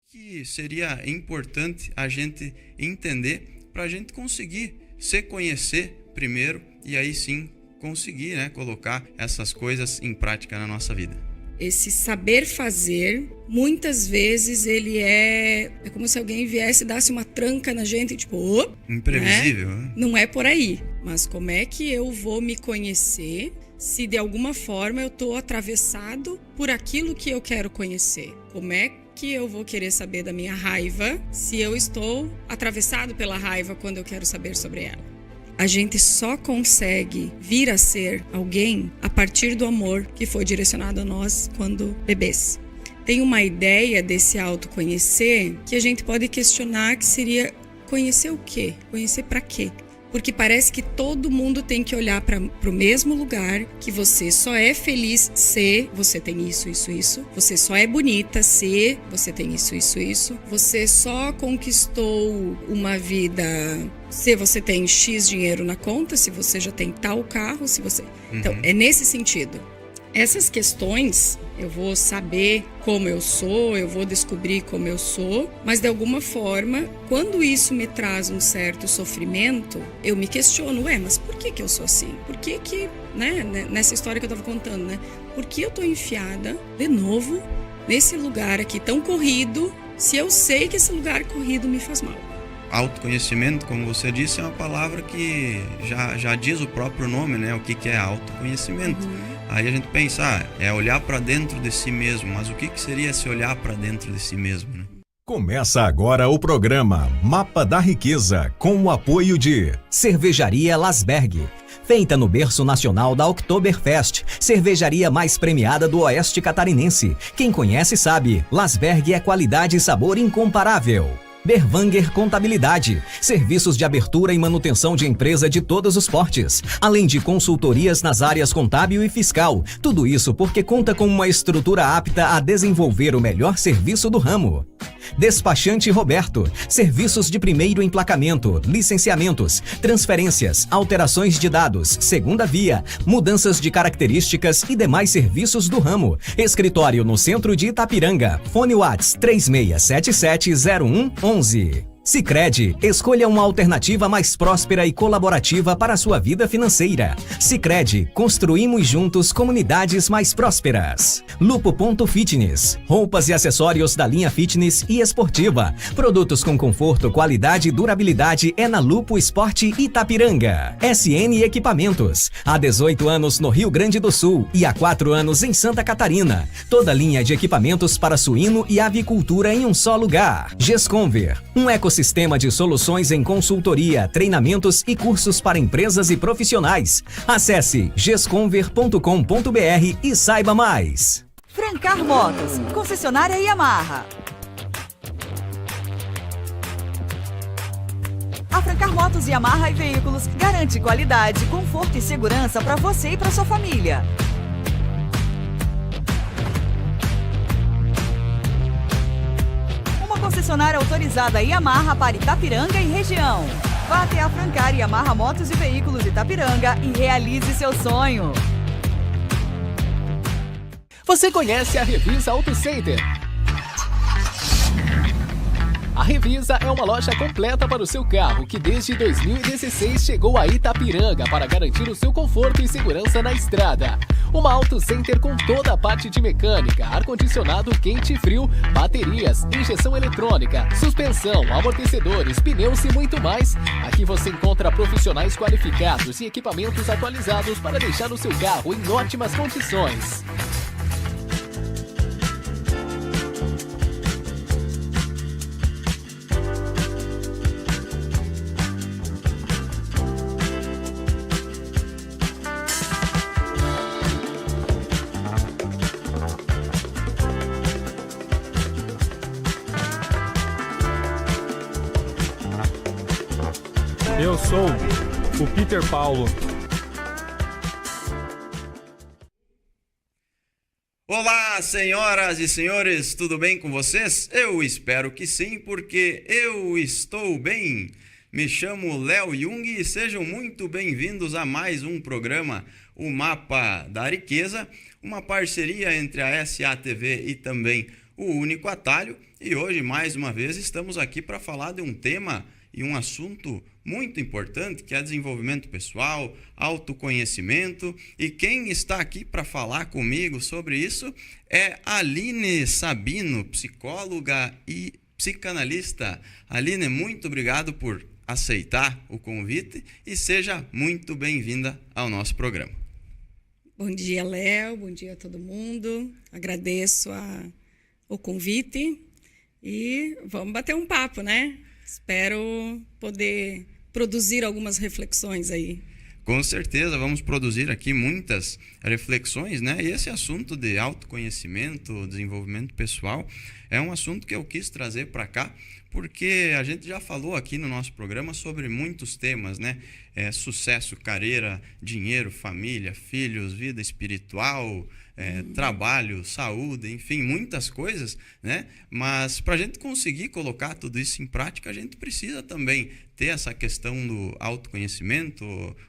Que seria importante a gente entender para a gente conseguir se conhecer primeiro e aí sim conseguir, né, colocar essas coisas em prática na nossa vida. Esse saber fazer, muitas vezes ele é como se alguém viesse e desse uma tranca na gente, tipo, imprevisível, né? Não é por aí. Mas como é que eu vou me conhecer se de alguma forma eu estou atravessado por aquilo que eu quero conhecer? Como é que eu vou querer saber da minha raiva se eu estou atravessado pela raiva quando eu quero saber sobre ela? A gente só consegue vir a ser alguém a partir do amor que foi direcionado a nós quando bebês. Tem uma ideia desse autoconhecer que a gente pode questionar, que seria conhecer o quê? Conhecer para quê? Porque parece que todo mundo tem que olhar para o mesmo lugar, que você só é feliz se você tem isso, isso, isso. Você só é bonita se você tem isso, isso, isso. Você só conquistou uma vida se você tem X dinheiro na conta, se você já tem tal carro, se você... Então, é nesse sentido. Essas questões, eu vou saber como eu sou, eu vou descobrir como eu sou, mas de alguma forma, quando isso me traz um certo sofrimento, eu me questiono, mas por que eu sou assim? Por que, né, nessa história que eu estava contando, né? Por que eu tô enfiada, de novo, nesse lugar aqui tão corrido, se eu sei que esse lugar corrido me faz mal? Autoconhecimento, como você disse, é uma palavra que já diz o próprio nome, né? O que é autoconhecimento. Aí a gente pensa, é olhar para dentro de si mesmo, mas o que seria se olhar para dentro de si mesmo, né? Começa agora o programa Mapa da Riqueza, com o apoio de Cervejaria Lasberg. Feita no berço nacional da Oktoberfest, cervejaria mais premiada do Oeste Catarinense. Quem conhece sabe, Lasberg é qualidade e sabor incomparável. Berwanger Contabilidade, serviços de abertura e manutenção de empresa de todos os portes, além de consultorias nas áreas contábil e fiscal. Tudo isso porque conta com uma estrutura apta a desenvolver o melhor serviço do ramo. Despachante Roberto, serviços de primeiro emplacamento, licenciamentos, transferências, alterações de dados, segunda via, mudanças de características e demais serviços do ramo. Escritório no centro de Itapiranga. Fone Whats 36770111. Sicredi, escolha uma alternativa mais próspera e colaborativa para a sua vida financeira. Sicredi, construímos juntos comunidades mais prósperas. Lupo.fitness, roupas e acessórios da linha fitness e esportiva. Produtos com conforto, qualidade e durabilidade é na Lupo Esporte Itapiranga. SN Equipamentos, há 18 anos no Rio Grande do Sul e há 4 anos em Santa Catarina. Toda linha de equipamentos para suíno e avicultura em um só lugar. Gesconver, um ecossistema de soluções em consultoria, treinamentos e cursos para empresas e profissionais. Acesse gesconver.com.br e saiba mais. Francar Motos, concessionária Yamaha. A Francar Motos Yamaha e Veículos garante qualidade, conforto e segurança para você e para sua família. Concessionária autorizada Yamaha para Itapiranga e região. Vá até a Francar Yamaha Motos e Veículos Itapiranga e realize seu sonho. Você conhece a Revisa Auto Center? A Revisa é uma loja completa para o seu carro que desde 2016 chegou a Itapiranga para garantir o seu conforto e segurança na estrada. Uma Auto Center com toda a parte de mecânica, ar-condicionado quente e frio, baterias, injeção eletrônica, suspensão, amortecedores, pneus e muito mais. Aqui você encontra profissionais qualificados e equipamentos atualizados para deixar o seu carro em ótimas condições. Eu sou o Peter Paulo. Olá, senhoras e senhores, tudo bem com vocês? Eu espero que sim, porque eu estou bem. Me chamo Léo Jung e sejam muito bem-vindos a mais um programa, o Mapa da Riqueza, uma parceria entre a SATV e também o único atalho. E hoje, mais uma vez, estamos aqui para falar de um tema e um assunto muito importante, que é desenvolvimento pessoal, autoconhecimento. E quem está aqui para falar comigo sobre isso é Aline Sabino, psicóloga e psicanalista. Aline, muito obrigado por aceitar o convite e seja muito bem-vinda ao nosso programa. Bom dia, Léo. Bom dia a todo mundo. Agradeço o convite e vamos bater um papo, né? Espero poder produzir algumas reflexões aí. Com certeza, vamos produzir aqui muitas reflexões, né? E esse assunto de autoconhecimento, desenvolvimento pessoal, é um assunto que eu quis trazer para cá, porque a gente já falou aqui no nosso programa sobre muitos temas, né? Sucesso, carreira, dinheiro, família, filhos, vida espiritual, trabalho, saúde, enfim, muitas coisas, né? Mas para a gente conseguir colocar tudo isso em prática, a gente precisa também ter essa questão do autoconhecimento,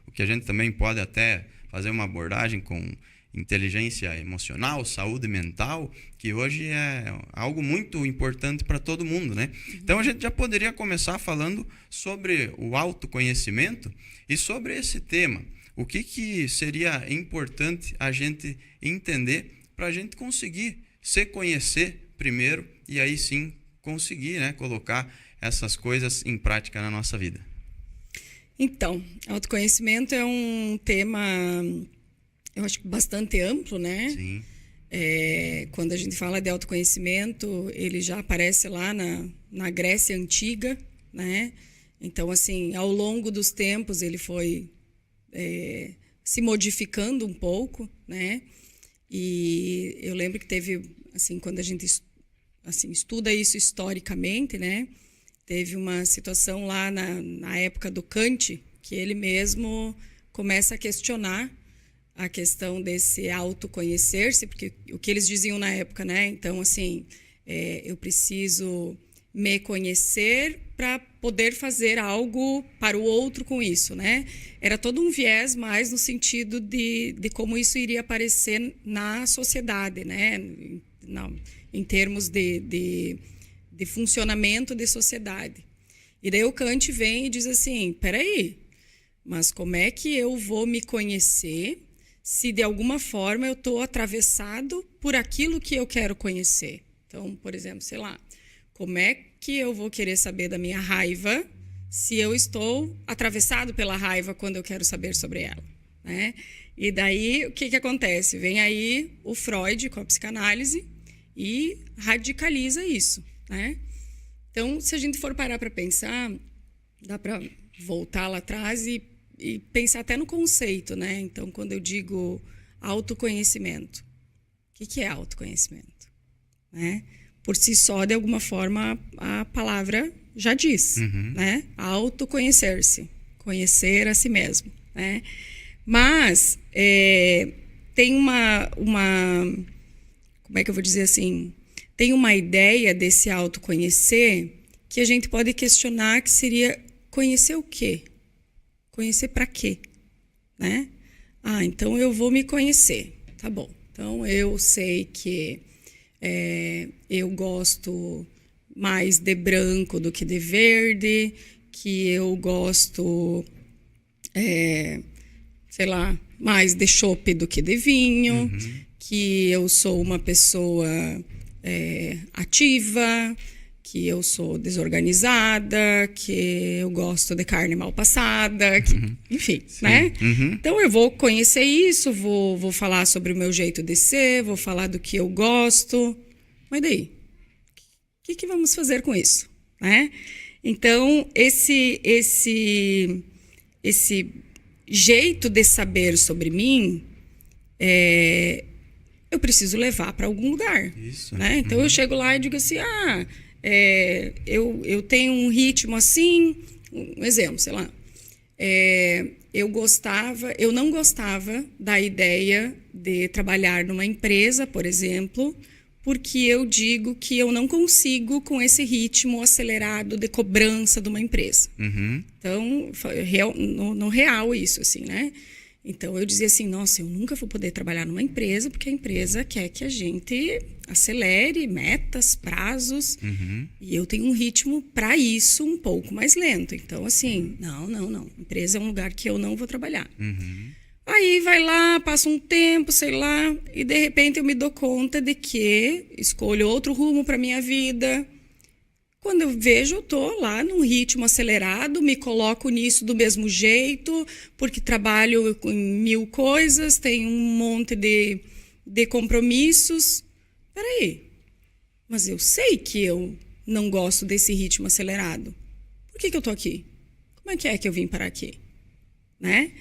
o que a gente também pode até fazer uma abordagem com inteligência emocional, saúde mental, que hoje é algo muito importante para todo mundo, né? Então a gente já poderia começar falando sobre o autoconhecimento e sobre esse tema. O que seria importante a gente entender para a gente conseguir se conhecer primeiro e aí sim conseguir, né, colocar essas coisas em prática na nossa vida? Então, autoconhecimento é um tema, eu acho que bastante amplo, né? Sim. Quando a gente fala de autoconhecimento, ele já aparece lá na Grécia Antiga, né? Então, assim, ao longo dos tempos, ele foi se modificando um pouco, né? E eu lembro que teve, assim, quando a gente estuda isso historicamente, né? Teve uma situação lá na época do Kant, que ele mesmo começa a questionar a questão desse autoconhecer-se, porque o que eles diziam na época, né? Então, assim, eu preciso me conhecer para poder fazer algo para o outro com isso, né? Era todo um viés mais no sentido de como isso iria aparecer na sociedade, né? Em termos de funcionamento de sociedade. E daí o Kant vem e diz assim, peraí, mas como é que eu vou me conhecer se de alguma forma eu estou atravessado por aquilo que eu quero conhecer? Então, por exemplo, sei lá, como é que eu vou querer saber da minha raiva se eu estou atravessado pela raiva quando eu quero saber sobre ela, né? E daí, o que acontece? Vem aí o Freud com a psicanálise e radicaliza isso, né? Então, se a gente for parar para pensar, dá para voltar lá atrás e pensar até no conceito, né? Então, quando eu digo autoconhecimento, o que é autoconhecimento? Né? Por si só, de alguma forma, a palavra já diz, né? Autoconhecer-se, conhecer a si mesmo, né? Mas tem uma, como é que eu vou dizer assim? Tem uma ideia desse autoconhecer que a gente pode questionar, que seria conhecer o quê? Conhecer para quê? Né? Então eu vou me conhecer. Tá bom. Então eu sei que eu gosto mais de branco do que de verde, que eu gosto, sei lá, mais de chopp do que de vinho, que eu sou uma pessoa ativa, que eu sou desorganizada, que eu gosto de carne mal passada, enfim, né? Então eu vou conhecer isso, vou falar sobre o meu jeito de ser, vou falar do que eu gosto, mas daí? O que vamos fazer com isso, né? Então esse jeito de saber sobre mim, eu preciso levar para algum lugar. Isso. Né? Então eu chego lá e digo assim, eu tenho um ritmo assim, um exemplo, sei lá. Eu não gostava da ideia de trabalhar numa empresa, por exemplo, porque eu digo que eu não consigo com esse ritmo acelerado de cobrança de uma empresa. Então, no real isso, assim, né? Então, eu dizia assim, nossa, eu nunca vou poder trabalhar numa empresa, porque a empresa quer que a gente acelere metas, prazos, e eu tenho um ritmo para isso um pouco mais lento. Então, assim, não. Empresa é um lugar que eu não vou trabalhar. Aí vai lá, passa um tempo, sei lá, e de repente eu me dou conta de que escolho outro rumo para minha vida. Quando eu vejo, eu tô lá num ritmo acelerado, me coloco nisso do mesmo jeito, porque trabalho com 1000 coisas, tenho um monte de compromissos. Peraí, mas eu sei que eu não gosto desse ritmo acelerado. Por que eu tô aqui? Como é que eu vim parar aqui? Né?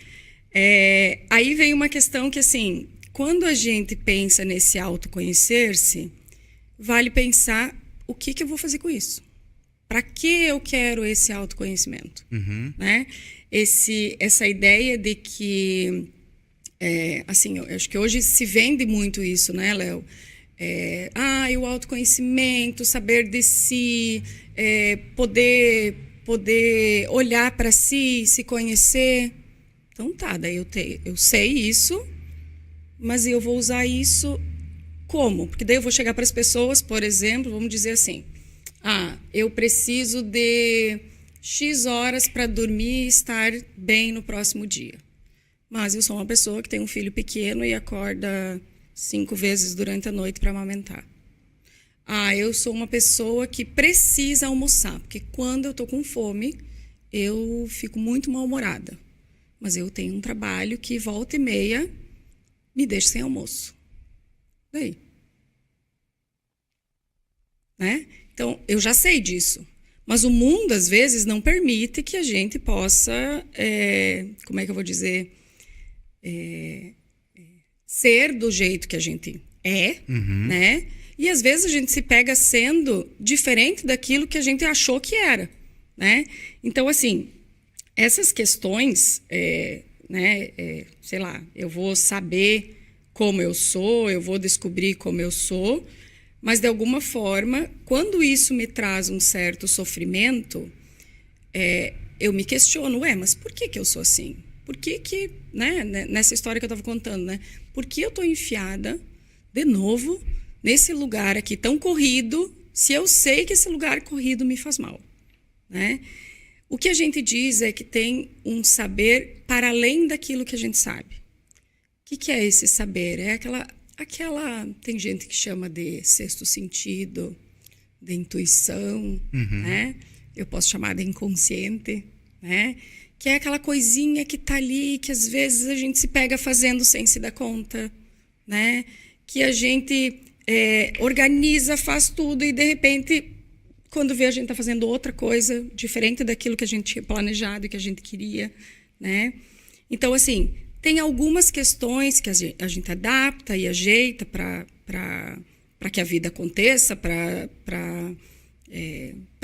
Aí vem uma questão que, assim, quando a gente pensa nesse autoconhecer-se, vale pensar o que eu vou fazer com isso. Para que eu quero esse autoconhecimento? Né? Essa ideia de que, assim, eu acho que hoje se vende muito isso, né, Léo? O autoconhecimento, saber de si, poder olhar para si, se conhecer. Então tá, daí eu sei isso, mas eu vou usar isso como? Porque daí eu vou chegar para as pessoas, por exemplo, vamos dizer assim, eu preciso de X horas para dormir e estar bem no próximo dia. Mas eu sou uma pessoa que tem um filho pequeno e acorda 5 vezes durante a noite para amamentar. Eu sou uma pessoa que precisa almoçar, porque quando eu estou com fome, eu fico muito mal-humorada. Mas eu tenho um trabalho que volta e meia me deixa sem almoço. Daí. Né? Então, eu já sei disso. Mas o mundo, às vezes, não permite que a gente possa, como é que eu vou dizer, ser do jeito que a gente é, né? E, às vezes, a gente se pega sendo diferente daquilo que a gente achou que era, né? Então, assim, essas questões, sei lá, eu vou saber como eu sou, eu vou descobrir como eu sou, mas, de alguma forma, quando isso me traz um certo sofrimento, eu me questiono, mas por que eu sou assim? Por que, né, nessa história que eu estava contando, né? Por que eu estou enfiada, de novo, nesse lugar aqui tão corrido, se eu sei que esse lugar corrido me faz mal, né? O que a gente diz é que tem um saber para além daquilo que a gente sabe. O que é esse saber? É aquela... Tem gente que chama de sexto sentido, de intuição, né? Eu posso chamar de inconsciente, né? Que é aquela coisinha que está ali, que às vezes a gente se pega fazendo sem se dar conta, né? Que a gente organiza, faz tudo e, de repente, quando vê, a gente está fazendo outra coisa diferente daquilo que a gente tinha planejado e que a gente queria, né? Então, assim, tem algumas questões que a gente adapta e ajeita para que a vida aconteça, para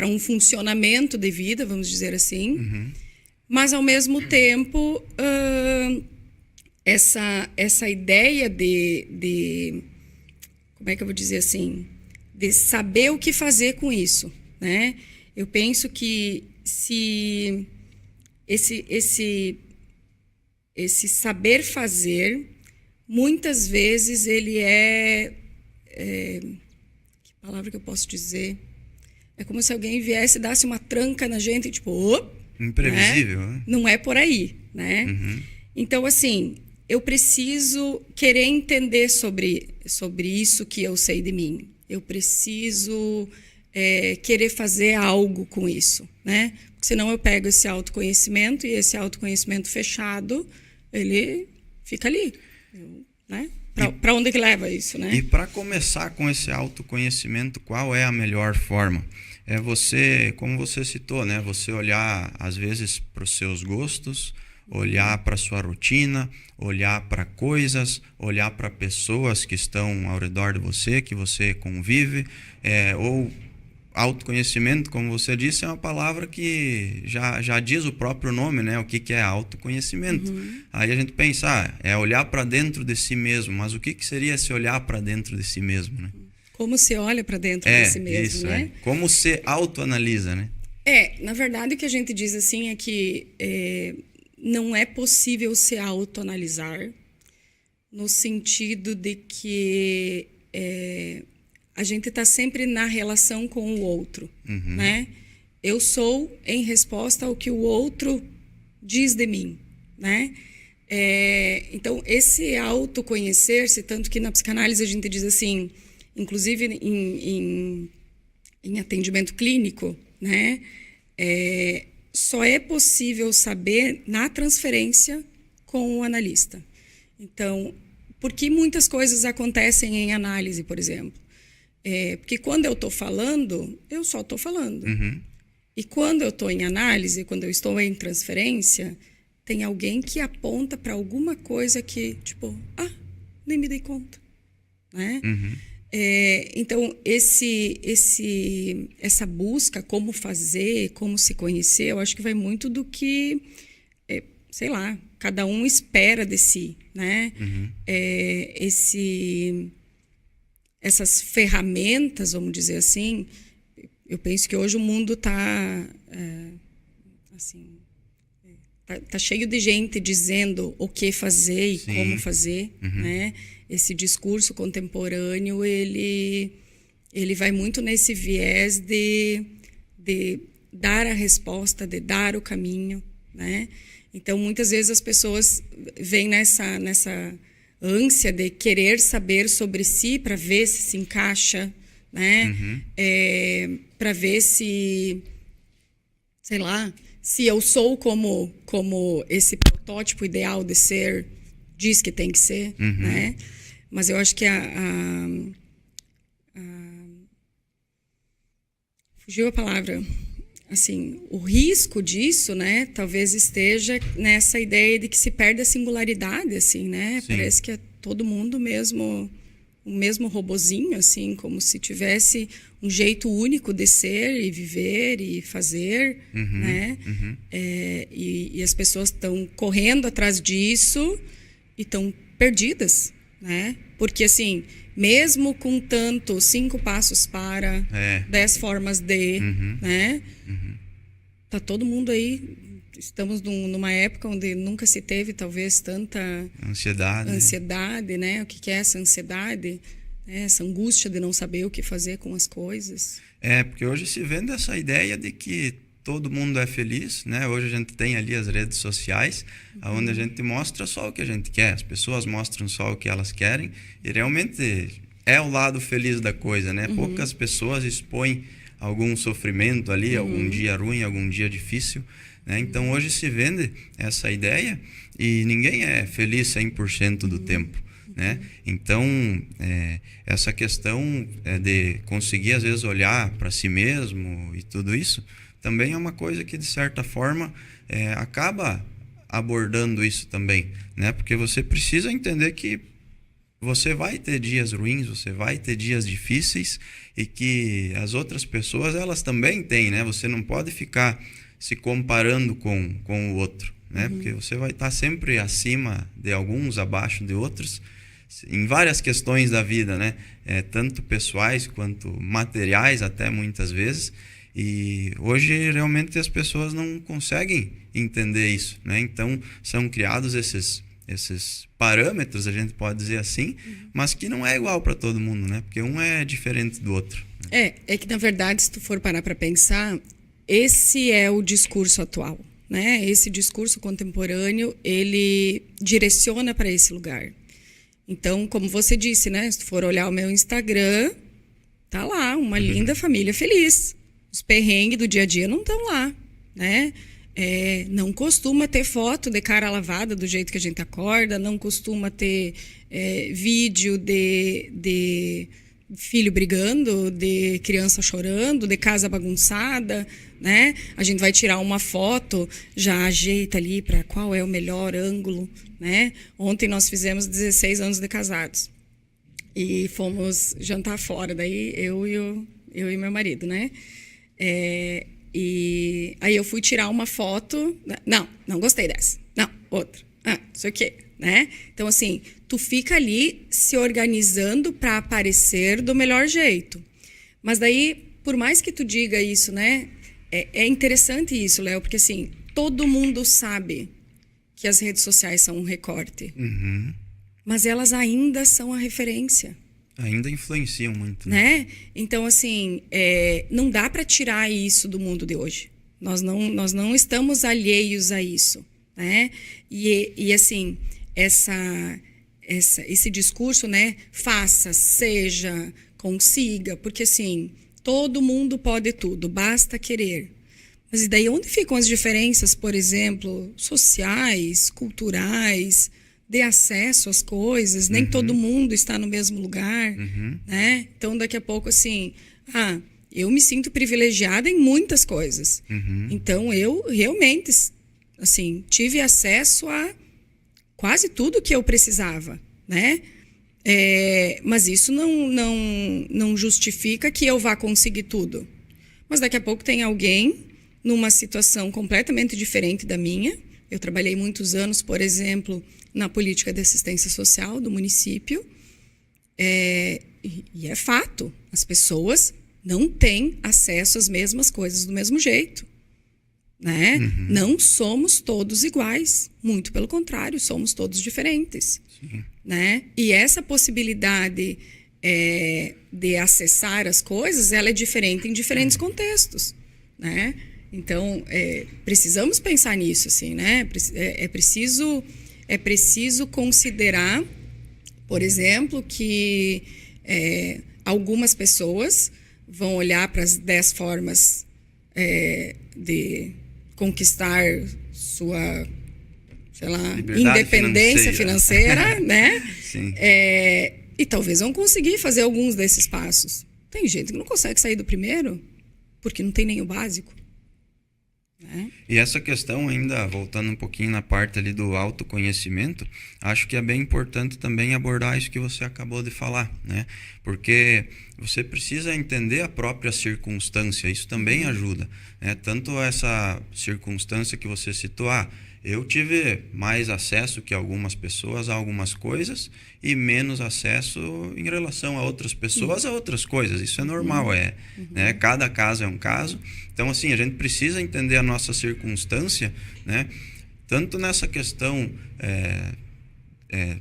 um funcionamento de vida, vamos dizer assim. Mas, ao mesmo tempo, essa ideia de... Como é que eu vou dizer assim? De saber o que fazer com isso, né? Eu penso que se esse saber fazer, muitas vezes ele que palavra que eu posso dizer? É como se alguém viesse e desse uma tranca na gente, tipo... Imprevisível, né? Não é por aí, né? Então, assim, eu preciso querer entender sobre isso que eu sei de mim. Eu preciso querer fazer algo com isso, né? Porque senão eu pego esse autoconhecimento e esse autoconhecimento fechado, ele fica ali, né? Para onde que leva isso, né? E para começar com esse autoconhecimento, qual é a melhor forma? É você, como você citou, né? Você olhar, às vezes, para os seus gostos, olhar para a sua rotina, olhar para coisas, olhar para pessoas que estão ao redor de você, que você convive, ou autoconhecimento, como você disse, é uma palavra que já diz o próprio nome, né? O que é autoconhecimento. Aí a gente pensa, é olhar para dentro de si mesmo, mas o que seria se olhar para dentro de si mesmo, né? Como se olha para dentro de si mesmo, isso, né? Como se autoanalisa, né? Na verdade, o que a gente diz assim é que não é possível se autoanalisar no sentido de que a gente está sempre na relação com o outro, né? Eu sou em resposta ao que o outro diz de mim, né? Então, esse autoconhecer-se, tanto que na psicanálise a gente diz assim, inclusive em atendimento clínico, né? Só é possível saber na transferência com o analista. Então, por que muitas coisas acontecem em análise, por exemplo? Porque quando eu estou falando, eu só estou falando. E quando eu estou em análise, quando eu estou em transferência, tem alguém que aponta para alguma coisa que, tipo, nem me dei conta, né? Então, essa busca, como fazer, como se conhecer, eu acho que vai muito do que, sei lá, cada um espera de si, né? Essas ferramentas, vamos dizer assim, eu penso que hoje o mundo está assim, tá cheio de gente dizendo o que fazer e como fazer, né? Esse discurso contemporâneo, ele vai muito nesse viés de dar a resposta, de dar o caminho, né? Então, muitas vezes as pessoas vêm nessa ânsia de querer saber sobre si para ver se encaixa, né? Para ver se, sei lá, se eu sou como esse protótipo ideal de ser diz que tem que ser, né? Mas eu acho que fugiu a palavra. Assim, o risco disso, né, talvez esteja nessa ideia de que se perde a singularidade, assim, né? Sim. Parece que é todo mundo mesmo, o mesmo robozinho, assim, como se tivesse um jeito único de ser e viver e fazer, né? E as pessoas estão correndo atrás disso e estão perdidas, né? Porque, assim, mesmo com tanto 5 passos para, 10 formas de, né? Tá todo mundo aí, estamos numa época onde nunca se teve, talvez, tanta ansiedade, né? O que é essa ansiedade? Essa angústia de não saber o que fazer com as coisas. Porque hoje se vende essa ideia de que todo mundo é feliz, né? Hoje a gente tem ali as redes sociais, onde a gente mostra só o que a gente quer, as pessoas mostram só o que elas querem, e realmente é o lado feliz da coisa, né? Poucas pessoas expõem algum sofrimento ali, algum dia ruim, algum dia difícil, né? Então hoje se vende essa ideia e ninguém é feliz 100% do tempo, né? Então essa questão de conseguir às vezes olhar para si mesmo e tudo isso também é uma coisa que de certa forma acaba abordando isso também, né? Porque você precisa entender que você vai ter dias ruins, você vai ter dias difíceis e que as outras pessoas, elas também têm, né? Você não pode ficar se comparando com o outro, né? Porque você vai estar sempre acima de alguns, abaixo de outros, em várias questões da vida, né? Tanto pessoais quanto materiais até muitas vezes. E hoje realmente as pessoas não conseguem entender isso, né? Então são criados esses parâmetros, a gente pode dizer assim, mas que não é igual para todo mundo, né? Porque um é diferente do outro. É que na verdade, se tu for parar para pensar, esse é o discurso atual, né? Esse discurso contemporâneo, ele direciona para esse lugar. Então, como você disse, né? Se tu for olhar o meu Instagram, tá lá, uma linda família feliz. Os perrengues do dia a dia não estão lá, né? Não costuma ter foto de cara lavada do jeito que a gente acorda, não costuma ter vídeo de filho brigando, de criança chorando, de casa bagunçada, né? A gente vai tirar uma foto, já ajeita ali para qual é o melhor ângulo, né? Ontem nós fizemos 16 anos de casados e fomos jantar fora, daí eu e meu marido, né? E aí eu fui tirar uma foto, não gostei dessa, não, outra, não sei o quê, né? Então, assim, tu fica ali se organizando para aparecer do melhor jeito. Mas daí, por mais que tu diga isso, né? É interessante isso, Léo, porque assim, todo mundo sabe que as redes sociais são um recorte. Uhum. Mas elas ainda são a referência. Ainda influenciam muito, né? Né? Então, assim, não dá para tirar isso do mundo de hoje. Nós não estamos alheios a isso, né? E assim, esse discurso, né? Faça, seja, consiga, porque assim, todo mundo pode tudo, basta querer. Mas e daí onde ficam as diferenças, por exemplo, sociais, culturais, de acesso às coisas? Nem todo mundo está no mesmo lugar, né? Então, daqui a pouco, assim, eu me sinto privilegiada em muitas coisas. Então, eu realmente, assim, tive acesso a quase tudo que eu precisava, né? Mas isso não justifica que eu vá conseguir tudo. Mas daqui a pouco tem alguém numa situação completamente diferente da minha. Eu trabalhei muitos anos, por exemplo, na política de assistência social do município. E é fato, as pessoas não têm acesso às mesmas coisas do mesmo jeito, né? Não somos todos iguais, muito pelo contrário, somos todos diferentes. Né? E essa possibilidade de acessar as coisas, ela é diferente em diferentes contextos, né? Então, precisamos pensar nisso, assim, né? É preciso considerar, por exemplo, que algumas pessoas vão olhar para as 10 formas de conquistar sua, sei lá, liberdade independência financeira, né? Sim. E talvez vão conseguir fazer alguns desses passos. Tem gente que não consegue sair do primeiro porque não tem nem o básico. E essa questão, ainda voltando um pouquinho na parte ali do autoconhecimento, acho que é bem importante também abordar isso que você acabou de falar, né? Porque você precisa entender a própria circunstância, isso também ajuda, né? Tanto essa circunstância que você citou, eu tive mais acesso que algumas pessoas a algumas coisas e menos acesso em relação a outras pessoas a outras coisas. Isso é normal, né? Cada caso é um caso. Então, assim, a gente precisa entender a nossa circunstância, né? Tanto nessa questão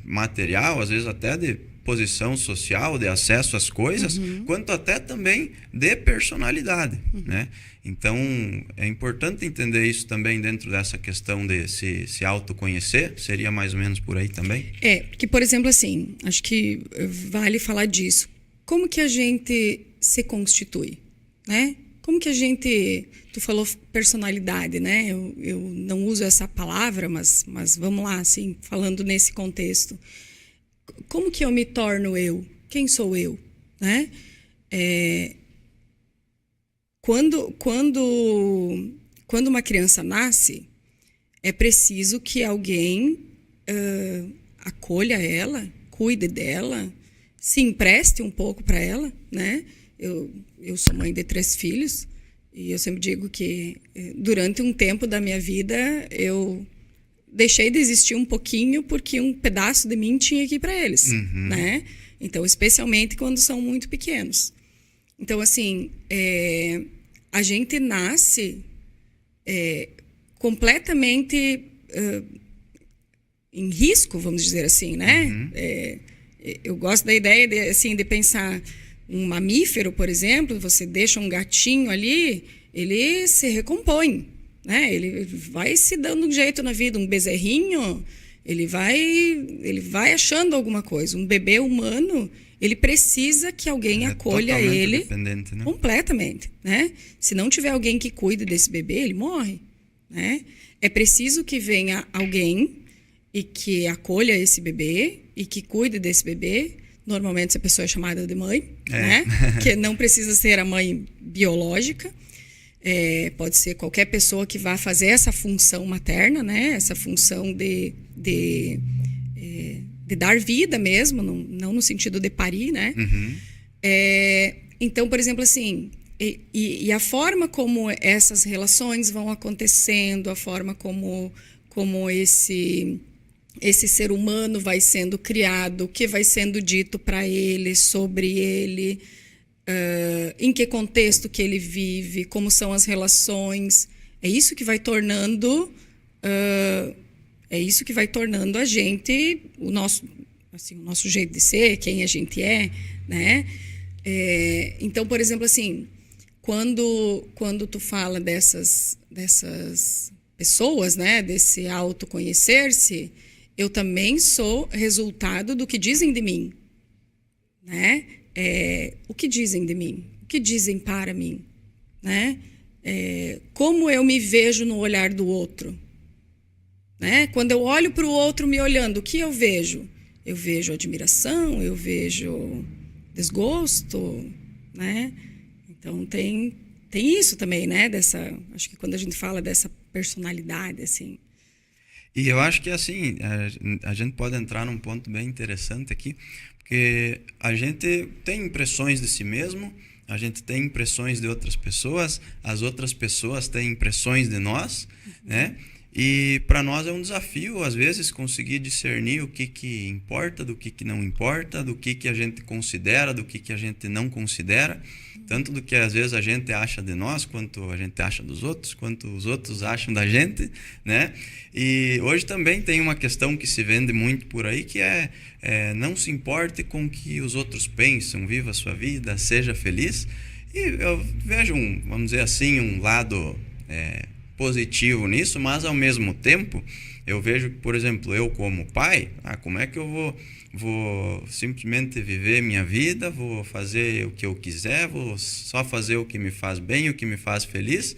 material, às vezes até de posição social, de acesso às coisas, quanto até também de personalidade, né? Então, é importante entender isso também dentro dessa questão de se autoconhecer. Seria mais ou menos por aí também? Porque, por exemplo, assim, acho que vale falar disso. Como que a gente se constitui, né? Como que a gente... Tu falou personalidade, né? Eu não uso essa palavra, mas vamos lá, assim, falando nesse contexto. Como que eu me torno eu? Quem sou eu? Né? Quando uma criança nasce, é preciso que alguém acolha ela, cuide dela, se empreste um pouco para ela, né? Eu sou mãe de 3 filhos e eu sempre digo que durante um tempo da minha vida eu deixei de existir um pouquinho porque um pedaço de mim tinha que ir para eles, né? Então, especialmente quando são muito pequenos. Então, assim, a gente nasce completamente em risco, vamos dizer assim, né? Eu gosto da ideia de pensar um mamífero, por exemplo, você deixa um gatinho ali, ele se recompõe, né? Ele vai se dando um jeito na vida. Um bezerrinho, ele vai achando alguma coisa. Um bebê humano, ele precisa que alguém acolha ele dependente, né? Completamente, né? Se não tiver alguém que cuide desse bebê, ele morre, né? É preciso que venha alguém e que acolha esse bebê e que cuide desse bebê. Normalmente essa pessoa é chamada de mãe, né? Que não precisa ser a mãe biológica. Pode ser qualquer pessoa que vá fazer essa função materna, né? Essa função de dar vida mesmo, não no sentido de parir, né? Então, por exemplo, assim, e a forma como essas relações vão acontecendo, a forma como esse ser humano vai sendo criado, o que vai sendo dito para ele, sobre ele, em que contexto que ele vive, como são as relações. É isso que vai tornando É isso que vai tornando a gente, o nosso jeito de ser, quem a gente é, né? Então, por exemplo, assim, quando tu fala dessas pessoas, né, desse autoconhecer-se, eu também sou resultado do que dizem de mim, né? O que dizem de mim? O que dizem para mim, né? Como eu me vejo no olhar do outro, né? Quando eu olho para o outro me olhando, o que eu vejo? Eu vejo admiração, eu vejo desgosto, né? Então tem isso também, né? Acho que quando a gente fala dessa personalidade, assim. E eu acho que, assim, a gente pode entrar num ponto bem interessante aqui, porque a gente tem impressões de si mesmo, a gente tem impressões de outras pessoas, as outras pessoas têm impressões de nós, né? E para nós é um desafio, às vezes, conseguir discernir o que importa, do que não importa, do que a gente considera, do que a gente não considera, tanto do que às vezes a gente acha de nós, quanto a gente acha dos outros, quanto os outros acham da gente, né? E hoje também tem uma questão que se vende muito por aí, que não se importe com o que os outros pensam, viva a sua vida, seja feliz. E eu vejo, vamos dizer assim, um lado positivo nisso, mas ao mesmo tempo eu vejo que, por exemplo, eu como pai, como é que eu vou simplesmente viver minha vida, vou fazer o que eu quiser, vou só fazer o que me faz bem, o que me faz feliz,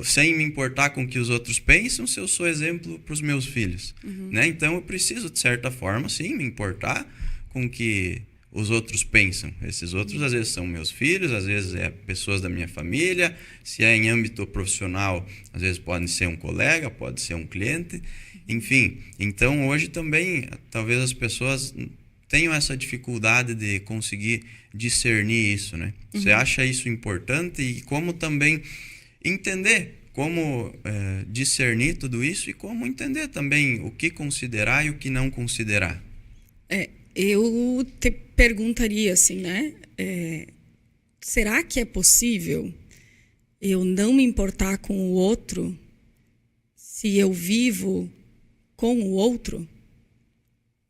sem me importar com o que os outros pensam, se eu sou exemplo para os meus filhos, né? Então eu preciso, de certa forma, sim, me importar com o que os outros pensam. Esses outros às vezes são meus filhos, às vezes pessoas da minha família, se é em âmbito profissional, às vezes pode ser um colega, pode ser um cliente, enfim. Então hoje também talvez as pessoas tenham essa dificuldade de conseguir discernir isso, né? Você acha isso importante? E como também entender, como discernir tudo isso e como entender também o que considerar e o que não considerar? Eu te perguntaria assim, né? Será que é possível eu não me importar com o outro se eu vivo com o outro,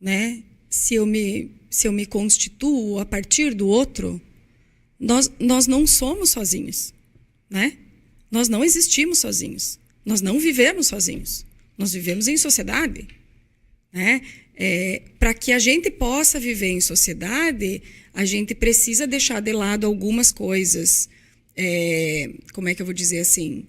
né? Se eu me constituo a partir do outro, nós não somos sozinhos, né? Nós não existimos sozinhos. Nós não vivemos sozinhos. Nós vivemos em sociedade, né? Para que a gente possa viver em sociedade, a gente precisa deixar de lado algumas coisas. Como é que eu vou dizer assim?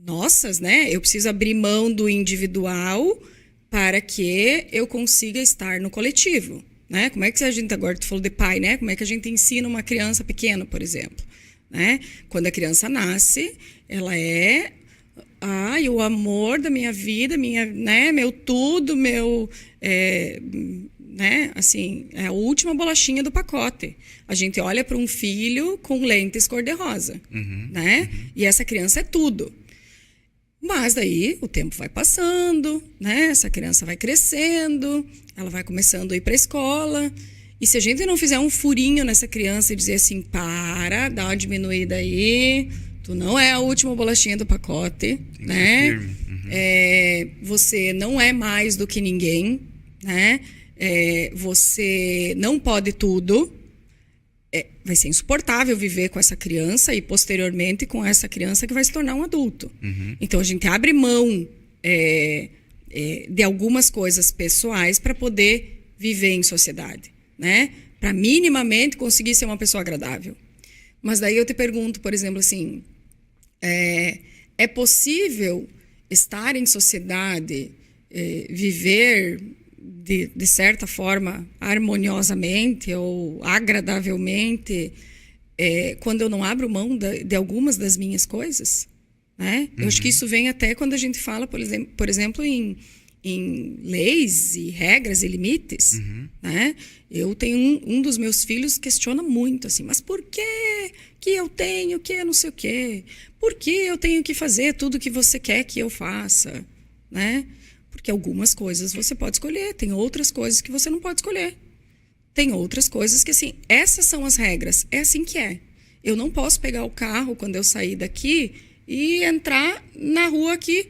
Nossas, né? Eu preciso abrir mão do individual para que eu consiga estar no coletivo, né? Como é que a gente, agora tu falou de pai, né? Como é que a gente ensina uma criança pequena, por exemplo, né? Quando a criança nasce, ela é o amor da minha vida, né? Meu tudo, né? Assim, é a última bolachinha do pacote. A gente olha para um filho com lentes cor-de-rosa, né? E essa criança é tudo. Mas daí o tempo vai passando, né? Essa criança vai crescendo, ela vai começando a ir para a escola. E se a gente não fizer um furinho nessa criança e dizer assim, dá uma diminuída aí, tu não é a última bolachinha do pacote, tem né? Você não é mais do que ninguém, né? Você não pode tudo. Vai ser insuportável viver com essa criança e posteriormente com essa criança que vai se tornar um adulto. Então a gente abre mão de algumas coisas pessoais para poder viver em sociedade, né? Para minimamente conseguir ser uma pessoa agradável. Mas daí eu te pergunto, por exemplo, assim, é possível estar em sociedade, viver de certa forma harmoniosamente ou agradavelmente, quando eu não abro mão de algumas das minhas coisas, né? Eu acho que isso vem até quando a gente fala, por exemplo, em leis e regras e limites, né? Eu tenho um dos meus filhos questiona muito assim, mas por que eu tenho que não sei o quê? Por que eu tenho que fazer tudo que você quer que eu faça, né? Porque algumas coisas você pode escolher, tem outras coisas que você não pode escolher. Tem outras coisas que, assim, essas são as regras, é assim que é. Eu não posso pegar o carro quando eu sair daqui e entrar na rua aqui,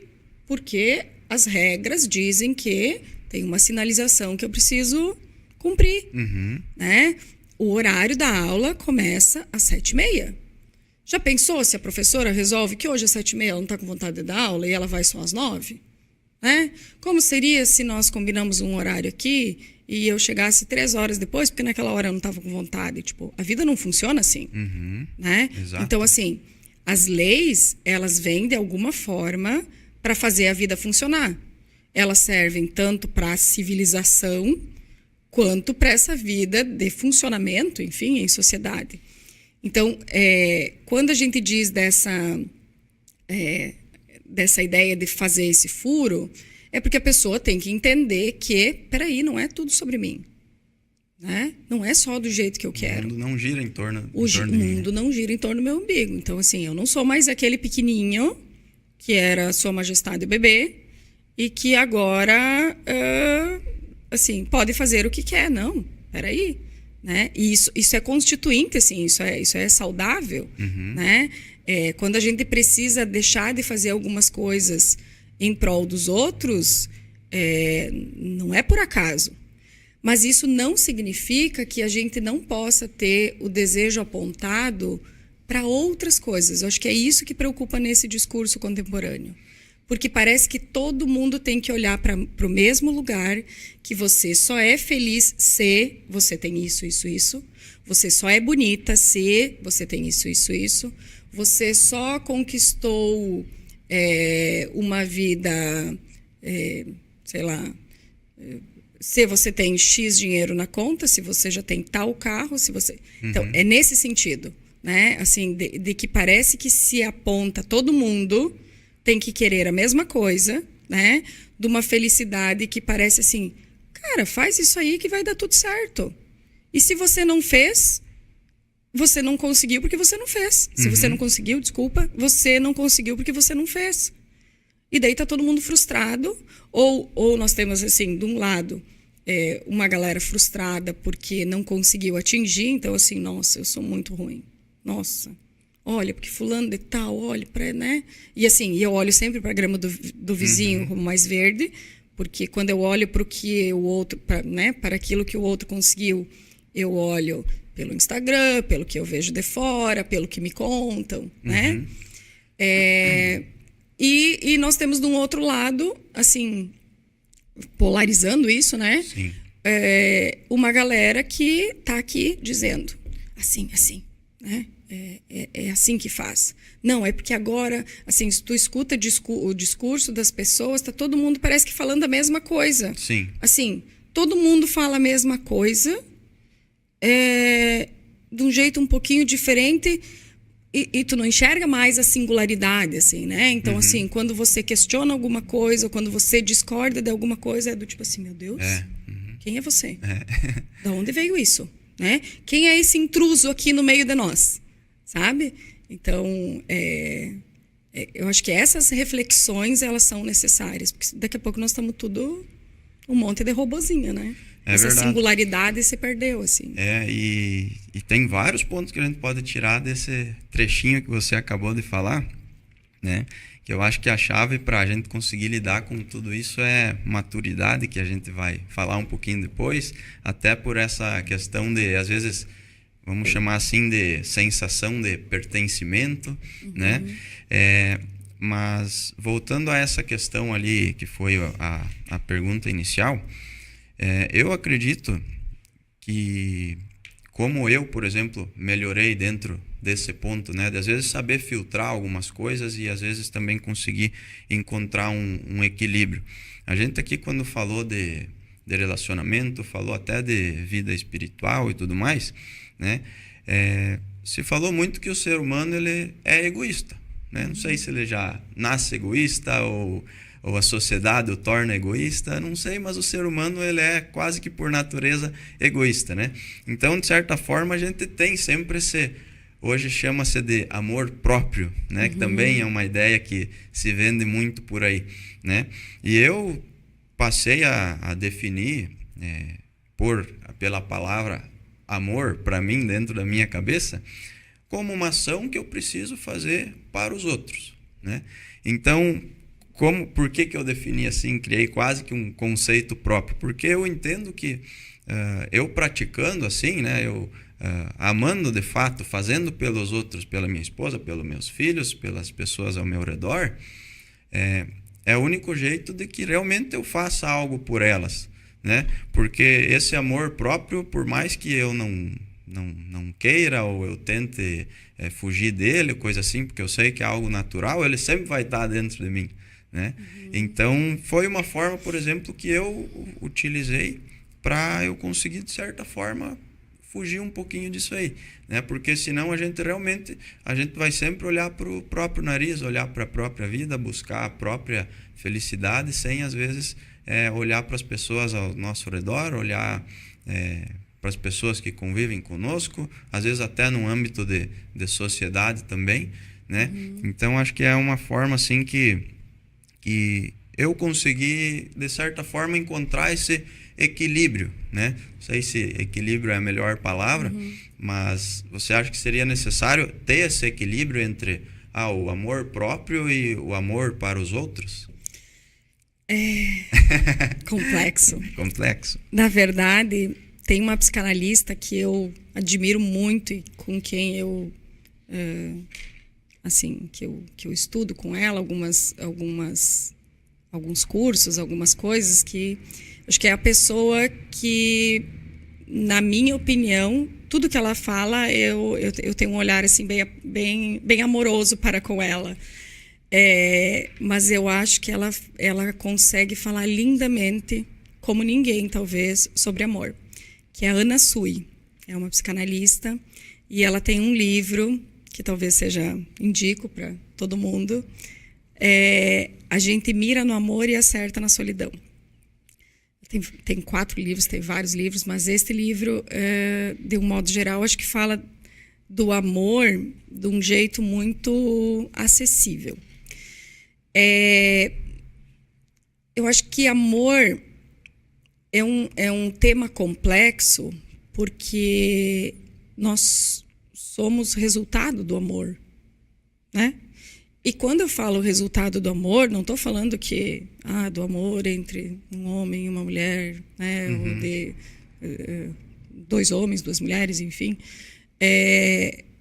porque as regras dizem que tem uma sinalização que eu preciso cumprir, né? O horário da aula começa às 7h30. Já pensou se a professora resolve que hoje às 7h30 ela não está com vontade de dar aula e ela vai só às 9h? Né? Como seria se nós combinamos um horário aqui e eu chegasse 3 horas depois, porque naquela hora eu não estava com vontade? Tipo, a vida não funciona assim, né? Exato. Então, assim, as leis, elas vêm de alguma forma para fazer a vida funcionar. Elas servem tanto para a civilização quanto para essa vida de funcionamento, enfim, em sociedade. Então, quando a gente diz dessa ideia de fazer esse furo, é porque a pessoa tem que entender que, peraí, não é tudo sobre mim. Né? Não é só do jeito que eu quero. O mundo não gira em torno O de mim. mundo não gira em torno do meu umbigo. Então, assim, eu não sou mais aquele pequenininho que era Sua Majestade bebê e que agora, assim, pode fazer o que quer. Não, peraí. Né? E isso é constituinte, assim, isso é saudável. Né? Quando a gente precisa deixar de fazer algumas coisas em prol dos outros, não é por acaso. Mas isso não significa que a gente não possa ter o desejo apontado para outras coisas. Eu acho que é isso que preocupa nesse discurso contemporâneo. Porque parece que todo mundo tem que olhar para o mesmo lugar, que você só é feliz se você tem isso, isso, isso. Você só é bonita se você tem isso, isso, isso. Você só conquistou uma vida, sei lá, se você tem X dinheiro na conta, se você já tem tal carro, se você... Então, é nesse sentido, né? Assim, de que parece que se aponta todo mundo tem que querer a mesma coisa, né? De uma felicidade que parece assim, cara, faz isso aí que vai dar tudo certo. E se você não fez, você não conseguiu porque você não fez. Se você não conseguiu, desculpa, você não conseguiu porque você não fez. E daí tá todo mundo frustrado. Ou nós temos, assim, de um lado, uma galera frustrada porque não conseguiu atingir. Então, assim, nossa, eu sou muito ruim. Nossa, olha, porque fulano de tal, olha para, né? E assim, eu olho sempre para a grama do vizinho como mais verde, porque quando eu olho para o que o outro, né, para aquilo que o outro conseguiu, eu olho pelo Instagram, pelo que eu vejo de fora, pelo que me contam, né? E nós temos de um outro lado, assim, polarizando isso, né? Sim. Uma galera que tá aqui dizendo assim, né? É assim que faz. Não, é porque agora, assim, se tu escuta o discurso das pessoas, tá todo mundo parece que falando a mesma coisa. Sim. Assim, todo mundo fala a mesma coisa, de um jeito um pouquinho diferente, e tu não enxerga mais a singularidade, assim, né? Então, assim, quando você questiona alguma coisa, ou quando você discorda de alguma coisa, é do tipo assim, meu Deus, quem é você? Da onde veio isso? Né? Quem é esse intruso aqui no meio de nós? Sabe? Então, eu acho que essas reflexões, elas são necessárias, porque daqui a pouco nós estamos tudo um monte de robozinho, né? Essa verdade. Singularidade se perdeu, assim. E tem vários pontos que a gente pode tirar desse trechinho que você acabou de falar, né? Que eu acho que a chave para a gente conseguir lidar com tudo isso é maturidade, que a gente vai falar um pouquinho depois, até por essa questão de, às vezes, vamos chamar assim, de sensação de pertencimento, né? Mas voltando a essa questão ali, que foi a pergunta inicial, eu acredito que, como eu, por exemplo, melhorei dentro desse ponto, né, de às vezes saber filtrar algumas coisas e às vezes também conseguir encontrar um equilíbrio. A gente aqui, quando falou de relacionamento, falou até de vida espiritual e tudo mais, né, se falou muito que o ser humano ele é egoísta, né? Não sei se ele já nasce egoísta ou a sociedade o torna egoísta, não sei, mas o ser humano ele é quase que por natureza egoísta, né? Então, de certa forma, a gente tem sempre esse, hoje chama-se de amor próprio, né? Que também é uma ideia que se vende muito por aí, né? E eu passei a definir pela palavra amor, para mim, dentro da minha cabeça, como uma ação que eu preciso fazer para os outros, né? Então, por que eu defini assim, criei quase que um conceito próprio? Porque eu entendo que eu praticando assim, né, amando de fato, fazendo pelos outros, pela minha esposa, pelos meus filhos, pelas pessoas ao meu redor, é o único jeito de que realmente eu faça algo por elas, né? Porque esse amor próprio, por mais que eu não queira ou eu tente fugir dele, coisa assim, porque eu sei que é algo natural, ele sempre vai estar dentro de mim, né? Então, foi uma forma, por exemplo, que eu utilizei para eu conseguir, de certa forma, fugir um pouquinho disso aí, né? Porque senão a gente vai sempre olhar para o próprio nariz, olhar para a própria vida, buscar a própria felicidade, sem às vezes olhar para as pessoas ao nosso redor, olhar para as pessoas que convivem conosco, às vezes até num âmbito de sociedade também, né? Então acho que é uma forma assim que eu consegui, de certa forma, encontrar esse equilíbrio, né? Não sei se equilíbrio é a melhor palavra, mas você acha que seria necessário ter esse equilíbrio entre o amor próprio e o amor para os outros? Complexo. Complexo. Na verdade, tem uma psicanalista que eu admiro muito e com quem eu assim, que eu estudo com ela alguns cursos, algumas coisas, que acho que é a pessoa que, na minha opinião, tudo que ela fala, eu tenho um olhar assim bem amoroso para com ela. Mas eu acho que ela consegue falar lindamente, como ninguém, talvez, sobre amor, que é a Anna Sui. É uma psicanalista e ela tem um livro que talvez indico para todo mundo. A gente mira no amor e acerta na solidão. Tem 4 livros, tem vários livros, mas este livro, de um modo geral, acho que fala do amor de um jeito muito acessível. Eu acho que amor é um tema complexo porque nós somos resultado do amor, né? E quando eu falo resultado do amor, não estou falando do amor entre um homem e uma mulher, né? Ou de 2 homens, 2 mulheres, enfim.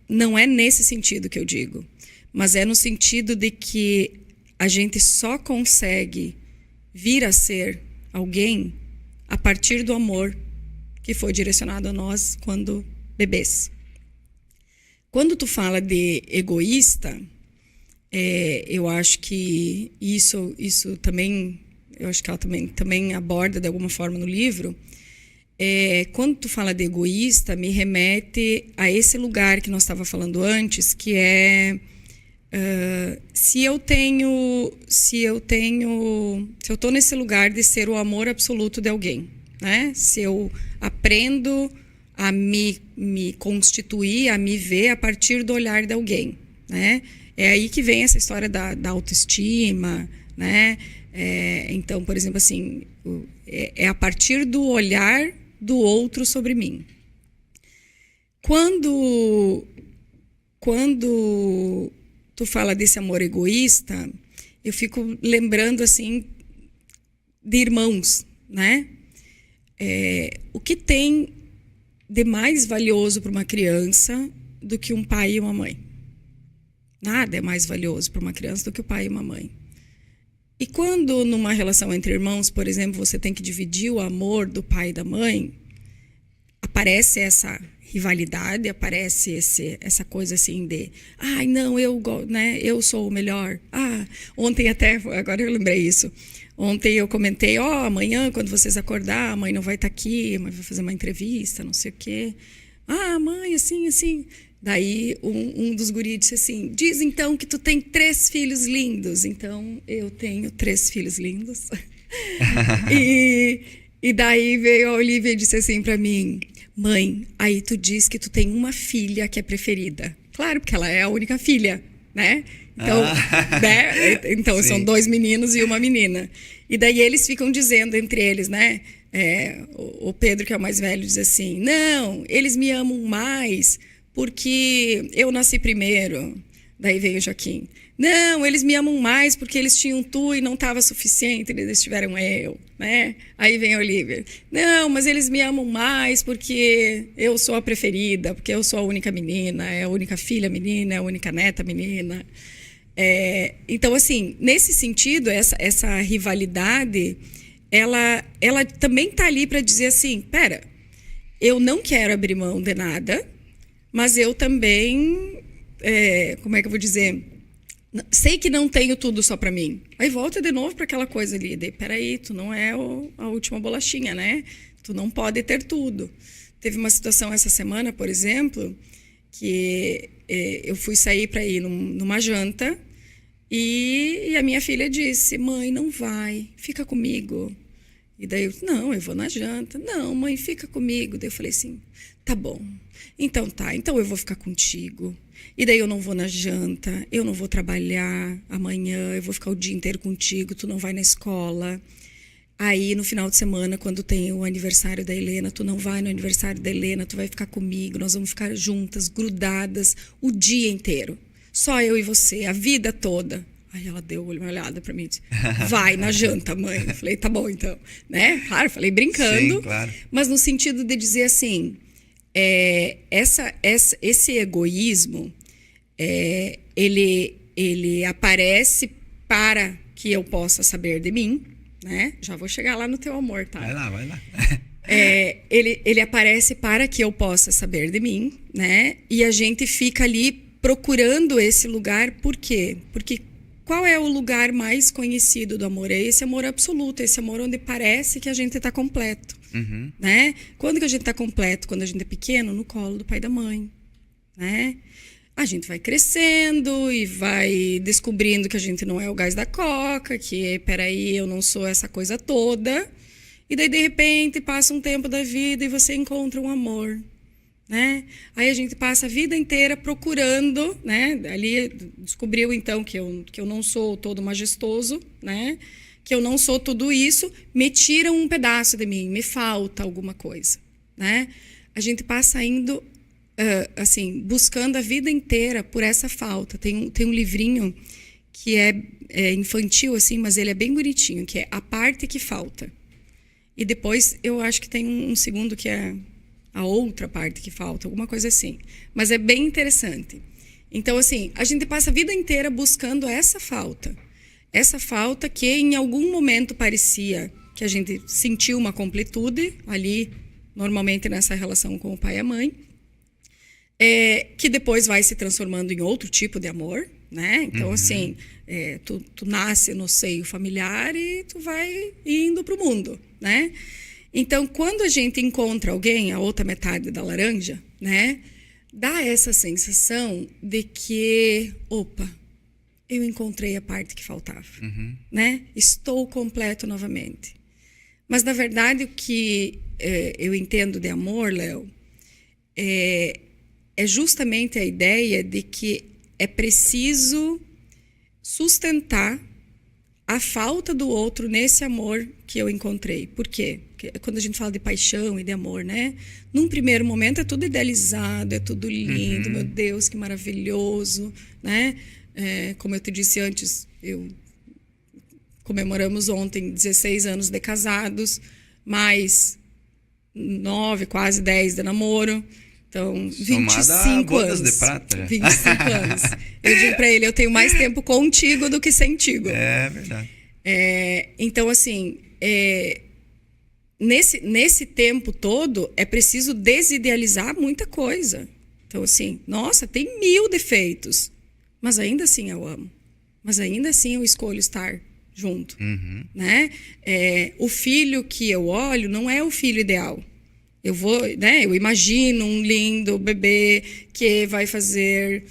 Não é nesse sentido que eu digo, mas é no sentido de que a gente só consegue vir a ser alguém a partir do amor que foi direcionado a nós quando bebês. Quando tu fala de egoísta, eu acho que isso também, eu acho que ela também aborda de alguma forma no livro. Quando tu fala de egoísta, me remete a esse lugar que nós estávamos falando antes, que é se eu estou nesse lugar de ser o amor absoluto de alguém, né? Se eu aprendo a me constituir, a me ver a partir do olhar de alguém, né? É aí que vem essa história da autoestima, né? Então, por exemplo, assim, é a partir do olhar do outro sobre mim. Quando tu fala desse amor egoísta, eu fico lembrando, assim, de irmãos, né? O que tem de mais valioso para uma criança do que um pai e uma mãe? Nada é mais valioso para uma criança do que o pai e uma mãe. E quando numa relação entre irmãos, por exemplo, você tem que dividir o amor do pai e da mãe, aparece essa rivalidade, aparece essa coisa assim de não, eu sou o melhor. Ontem até, agora eu lembrei isso. Ontem eu comentei, amanhã quando vocês acordar, a mãe não vai estar aqui, a mãe vai fazer uma entrevista, não sei o quê. Mãe, assim. Daí um dos guris disse assim, diz então que tu tem 3 filhos lindos. Então eu tenho 3 filhos lindos. E daí veio a Olivia e disse assim para mim, mãe, aí tu diz que tu tem uma filha que é preferida. Claro, porque ela é a única filha, né? Então, então são 2 meninos e uma menina. E daí eles ficam dizendo entre eles, né? O Pedro, que é o mais velho, diz assim, não, eles me amam mais porque eu nasci primeiro. Daí veio o Joaquim. Não, eles me amam mais porque eles tinham tu e não estava suficiente, eles tiveram eu, né? Aí vem a Olivia. Não, mas eles me amam mais porque eu sou a preferida, porque eu sou a única menina, é a única filha menina, é a única neta menina. Então, assim, nesse sentido, essa rivalidade, ela também está ali para dizer assim, pera, eu não quero abrir mão de nada, mas eu também, como é que eu vou dizer, sei que não tenho tudo só para mim. Aí volta de novo para aquela coisa ali, peraí, tu não é a última bolachinha, né? Tu não pode ter tudo. Teve uma situação essa semana, por exemplo, que eu fui sair para ir numa janta, e a minha filha disse, mãe, não vai, fica comigo. E daí eu, não, eu vou na janta. Não, mãe, fica comigo. Daí eu falei assim, tá bom. Então eu vou ficar contigo. E daí eu não vou na janta, eu não vou trabalhar amanhã, eu vou ficar o dia inteiro contigo, tu não vai na escola. Aí no final de semana, quando tem o aniversário da Helena, tu não vai no aniversário da Helena, tu vai ficar comigo, nós vamos ficar juntas, grudadas, o dia inteiro. Só eu e você, a vida toda. Aí ela deu uma olhada pra mim e disse, vai na janta, mãe. Eu falei, tá bom, então. Né? Claro, falei brincando. Sim, claro. Mas no sentido de dizer assim, esse egoísmo, ele aparece para que eu possa saber de mim, né? Já vou chegar lá no teu amor, tá? Vai lá. Ele aparece para que eu possa saber de mim, né? E a gente fica ali procurando esse lugar, por quê? Porque qual é o lugar mais conhecido do amor? É esse amor absoluto, esse amor onde parece que a gente está completo, né? Quando que a gente está completo? Quando a gente é pequeno, no colo do pai e da mãe, né? A gente vai crescendo e vai descobrindo que a gente não é o gás da coca, que, peraí, eu não sou essa coisa toda. E daí, de repente, passa um tempo da vida e você encontra um amor, né? Aí a gente passa a vida inteira procurando, né? Ali descobriu então que eu não sou todo majestoso, né? Que eu não sou tudo isso, me tiram um pedaço de mim, me falta alguma coisa, né? A gente passa indo assim, buscando a vida inteira por essa falta. Tem um livrinho que é infantil assim, mas ele é bem bonitinho, que é A Parte que Falta. E depois eu acho que tem um segundo que é a outra parte que falta, alguma coisa assim. Mas é bem interessante. Então, assim, a gente passa a vida inteira buscando essa falta. Essa falta que em algum momento parecia que a gente sentiu uma completude ali, normalmente nessa relação com o pai e a mãe, que depois vai se transformando em outro tipo de amor, né? Então, assim, tu nasce no seio familiar e tu vai indo pro mundo, né? Então, quando a gente encontra alguém, a outra metade da laranja, né? Dá essa sensação de que, opa, eu encontrei a parte que faltava, né? Estou completo novamente. Mas, na verdade, o que eu entendo de amor, Léo, é justamente a ideia de que é preciso sustentar a falta do outro nesse amor que eu encontrei. Por quê? Porque quando a gente fala de paixão e de amor, né? Num primeiro momento é tudo idealizado, é tudo lindo, meu Deus, que maravilhoso, né? Como eu te disse antes, comemoramos ontem 16 anos de casados, mais 9, quase 10 de namoro. Então, 25 bodas anos. De prata. 25 anos. Eu digo pra ele, eu tenho mais tempo contigo do que sentigo. É verdade. Então, assim, nesse tempo todo, é preciso desidealizar muita coisa. Então, assim, nossa, tem 1000 defeitos. Mas ainda assim eu amo. Mas ainda assim eu escolho estar junto. Né? O filho que eu olho não é o filho ideal. Eu imagino um lindo bebê que vai fazer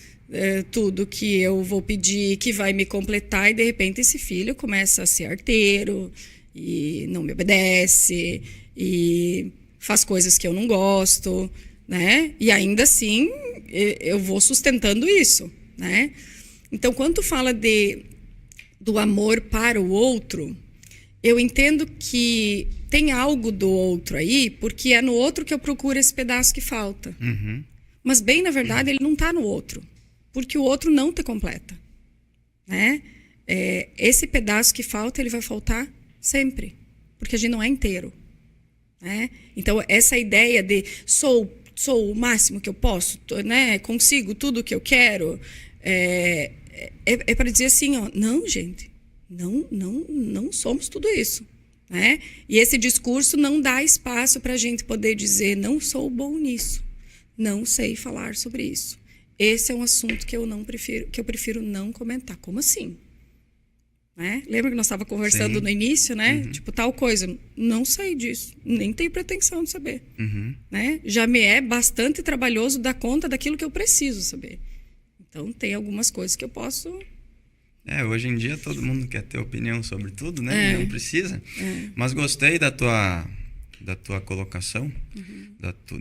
tudo que eu vou pedir, que vai me completar, e de repente esse filho começa a ser arteiro e não me obedece e faz coisas que eu não gosto, né? E ainda assim eu vou sustentando isso, né? Então, quando tu fala do amor para o outro, eu entendo que tem algo do outro aí, porque é no outro que eu procuro esse pedaço que falta. Mas, bem, na verdade, ele não está no outro, porque o outro não te completa. né? Esse pedaço que falta, ele vai faltar sempre, porque a gente não é inteiro, né? Então, essa ideia de sou o máximo que eu posso, né? Consigo tudo o que eu quero, é para dizer assim, ó, não, gente, não somos tudo isso, né? E esse discurso não dá espaço para a gente poder dizer, não sou bom nisso, não sei falar sobre isso. Esse é um assunto que eu prefiro não comentar. Como assim? Né? Lembra que nós estávamos conversando no início, né? Uhum. Tipo, tal coisa. Não sei disso. Nem tenho pretensão de saber. Uhum. Né? Já me é bastante trabalhoso dar conta daquilo que eu preciso saber. Então, tem algumas coisas que eu posso... Hoje em dia todo mundo quer ter opinião sobre tudo, né? Não precisa. Mas gostei da tua colocação,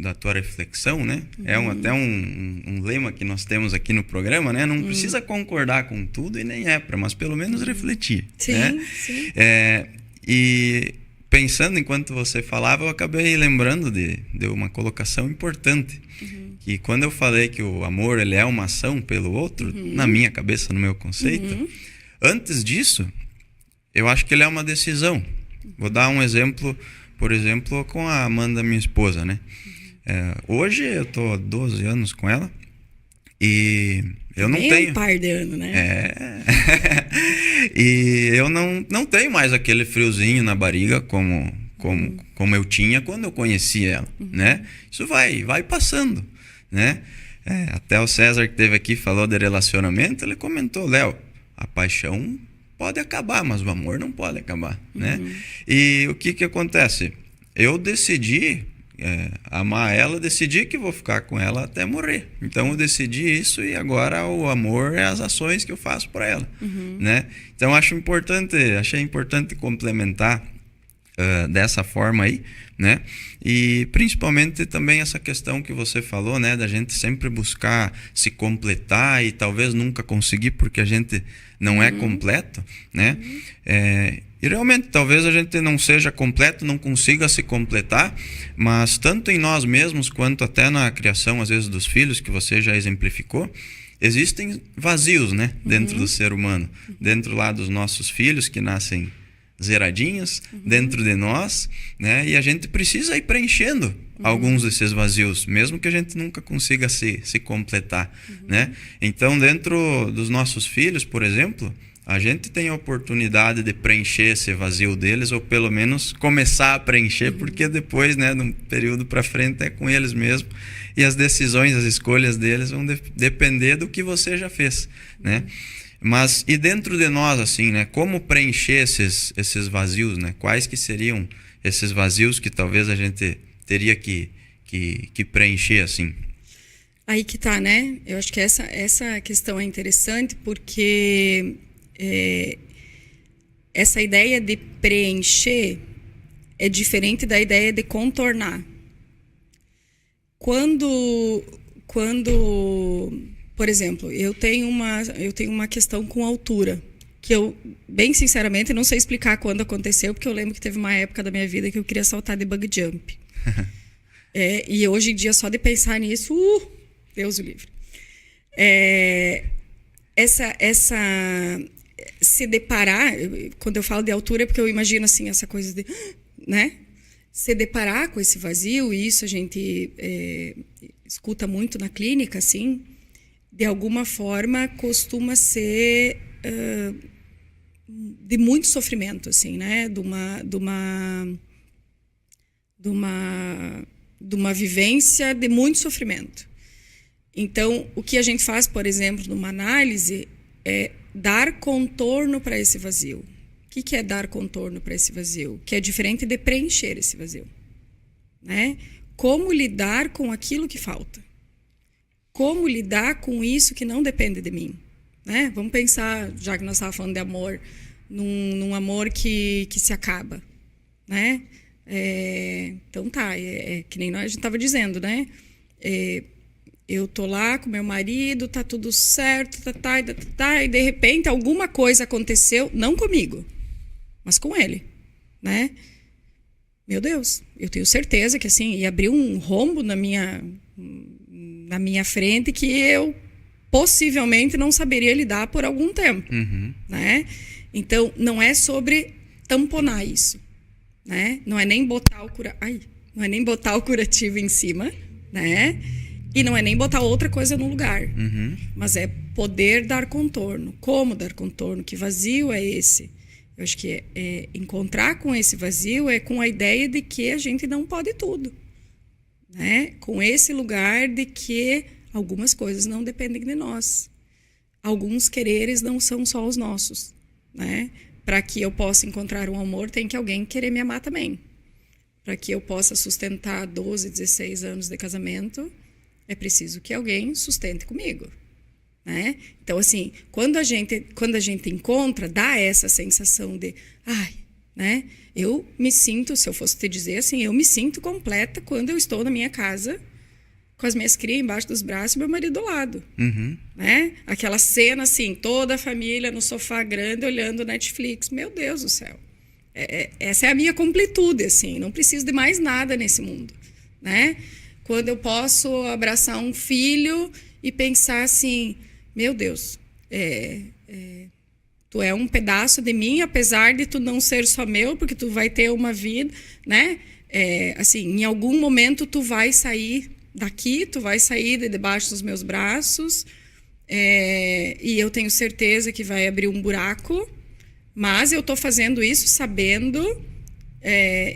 da tua reflexão, né? É até um lema que nós temos aqui no programa, né? Não precisa concordar com tudo e nem mas pelo menos refletir. Sim, né? sim. E pensando enquanto você falava, eu acabei lembrando de uma colocação importante. Que quando eu falei que o amor ele é uma ação pelo outro, na minha cabeça, no meu conceito, antes disso, eu acho que ele é uma decisão. Vou dar um exemplo, por exemplo, com a Amanda, minha esposa, né? Hoje eu tô há 12 anos com ela e eu não tenho... um par de anos, né? E eu não tenho mais aquele friozinho na barriga como eu tinha quando eu conheci ela, né? Isso vai passando, né? Até o César que esteve aqui falou de relacionamento, ele comentou, Léo, a paixão pode acabar, mas o amor não pode acabar, né? E o que acontece? Eu decidi amar ela, decidi que vou ficar com ela até morrer. Então eu decidi isso e agora o amor é as ações que eu faço para ela, né? Então achei importante complementar dessa forma aí, né? E principalmente também essa questão que você falou, né? Da gente sempre buscar se completar e talvez nunca conseguir porque a gente não é completo, né? E realmente talvez a gente não seja completo, não consiga se completar, mas tanto em nós mesmos quanto até na criação às vezes dos filhos, que você já exemplificou, existem vazios, né? Dentro do ser humano, dentro lá dos nossos filhos que nascem zeradinhos dentro de nós, né? E a gente precisa ir preenchendo alguns desses vazios, mesmo que a gente nunca consiga se completar, né? Então, dentro dos nossos filhos, por exemplo, a gente tem a oportunidade de preencher esse vazio deles, ou pelo menos começar a preencher, porque depois, né, num período para frente é com eles mesmo, e as decisões, as escolhas deles vão depender do que você já fez, né? Mas, e dentro de nós, assim, né? Como preencher esses vazios, né? Quais que seriam esses vazios que talvez a gente teria que preencher, assim? Aí que tá, né? Eu acho que essa questão é interessante porque essa ideia de preencher é diferente da ideia de contornar. Quando por exemplo, eu tenho uma questão com altura, que eu, bem sinceramente, não sei explicar quando aconteceu, porque eu lembro que teve uma época da minha vida que eu queria saltar de bug jump. E hoje em dia, só de pensar nisso, Deus o livre. Se deparar, quando eu falo de altura, é porque eu imagino assim, essa coisa de, né? Se deparar com esse vazio, e isso a gente escuta muito na clínica, assim, de alguma forma costuma ser de muito sofrimento, assim, né? De uma vivência de muito sofrimento. Então, o que a gente faz, por exemplo, numa análise, é dar contorno para esse vazio. O que é dar contorno para esse vazio? Que é diferente de preencher esse vazio, né? Como lidar com aquilo que falta? Como lidar com isso que não depende de mim, né? Vamos pensar, já que nós estávamos falando de amor, num amor que se acaba, né? Então tá, que nem a gente estava dizendo, né? Eu tô lá com meu marido, tá tudo certo, e de repente alguma coisa aconteceu, não comigo, mas com ele, né? Meu Deus, eu tenho certeza que assim, ia abrir um rombo na minha frente que eu possivelmente não saberia lidar por algum tempo, né? Então, não é sobre tamponar isso, né? Não é nem botar o curativo em cima, né? E não é nem botar outra coisa no lugar, mas é poder dar contorno. Como dar contorno? Que vazio é esse? Eu acho que encontrar com esse vazio é com a ideia de que a gente não pode tudo, né? Com esse lugar de que algumas coisas não dependem de nós. Alguns quereres não são só os nossos, né? Para que eu possa encontrar um amor, tem que alguém querer me amar também. Para que eu possa sustentar 12, 16 anos de casamento, é preciso que alguém sustente comigo, né? Então, assim, quando a gente encontra, dá essa sensação de, né? Eu me sinto, se eu fosse te dizer assim, eu me sinto completa quando eu estou na minha casa, com as minhas crias embaixo dos braços e meu marido do lado, né? Aquela cena, assim, toda a família no sofá grande olhando Netflix. Meu Deus do céu. Essa é a minha completude, assim. Não preciso de mais nada nesse mundo, né? Quando eu posso abraçar um filho e pensar assim, meu Deus, tu é um pedaço de mim, apesar de tu não ser só meu, porque tu vai ter uma vida, né? Assim, em algum momento tu vai sair daqui, tu vai sair de debaixo dos meus braços, e eu tenho certeza que vai abrir um buraco, mas eu estou fazendo isso sabendo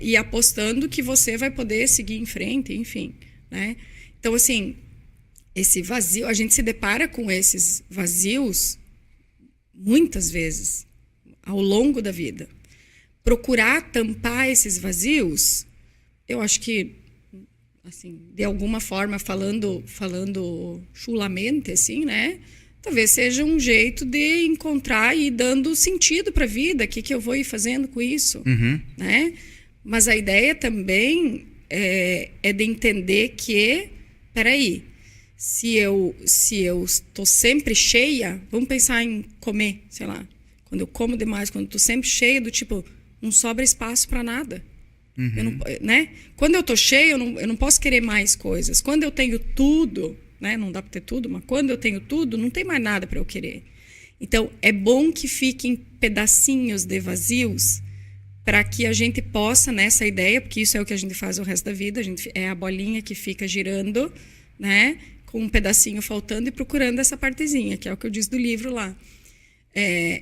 e apostando que você vai poder seguir em frente, enfim, né? Então, assim, esse vazio, a gente se depara com esses vazios muitas vezes ao longo da vida. Procurar tampar esses vazios, eu acho que, assim, de alguma forma, falando chulamente, assim, né? Talvez seja um jeito de encontrar e ir dando sentido para a vida, o que eu vou ir fazendo com isso, né? Mas a ideia também é de entender que, peraí, se eu estou sempre cheia, vamos pensar em comer, sei lá, quando eu como demais, quando eu estou sempre cheia, do tipo, não sobra espaço para nada. Eu não, né? Quando eu estou cheia, eu não posso querer mais coisas. Quando eu tenho tudo, né? Não dá para ter tudo, mas quando eu tenho tudo, não tem mais nada para eu querer. Então, é bom que fiquem pedacinhos de vazios para que a gente possa, nessa ideia, porque isso é o que a gente faz o resto da vida, é a bolinha que fica girando, né? Com um pedacinho faltando e procurando essa partezinha, que é o que eu disse do livro lá.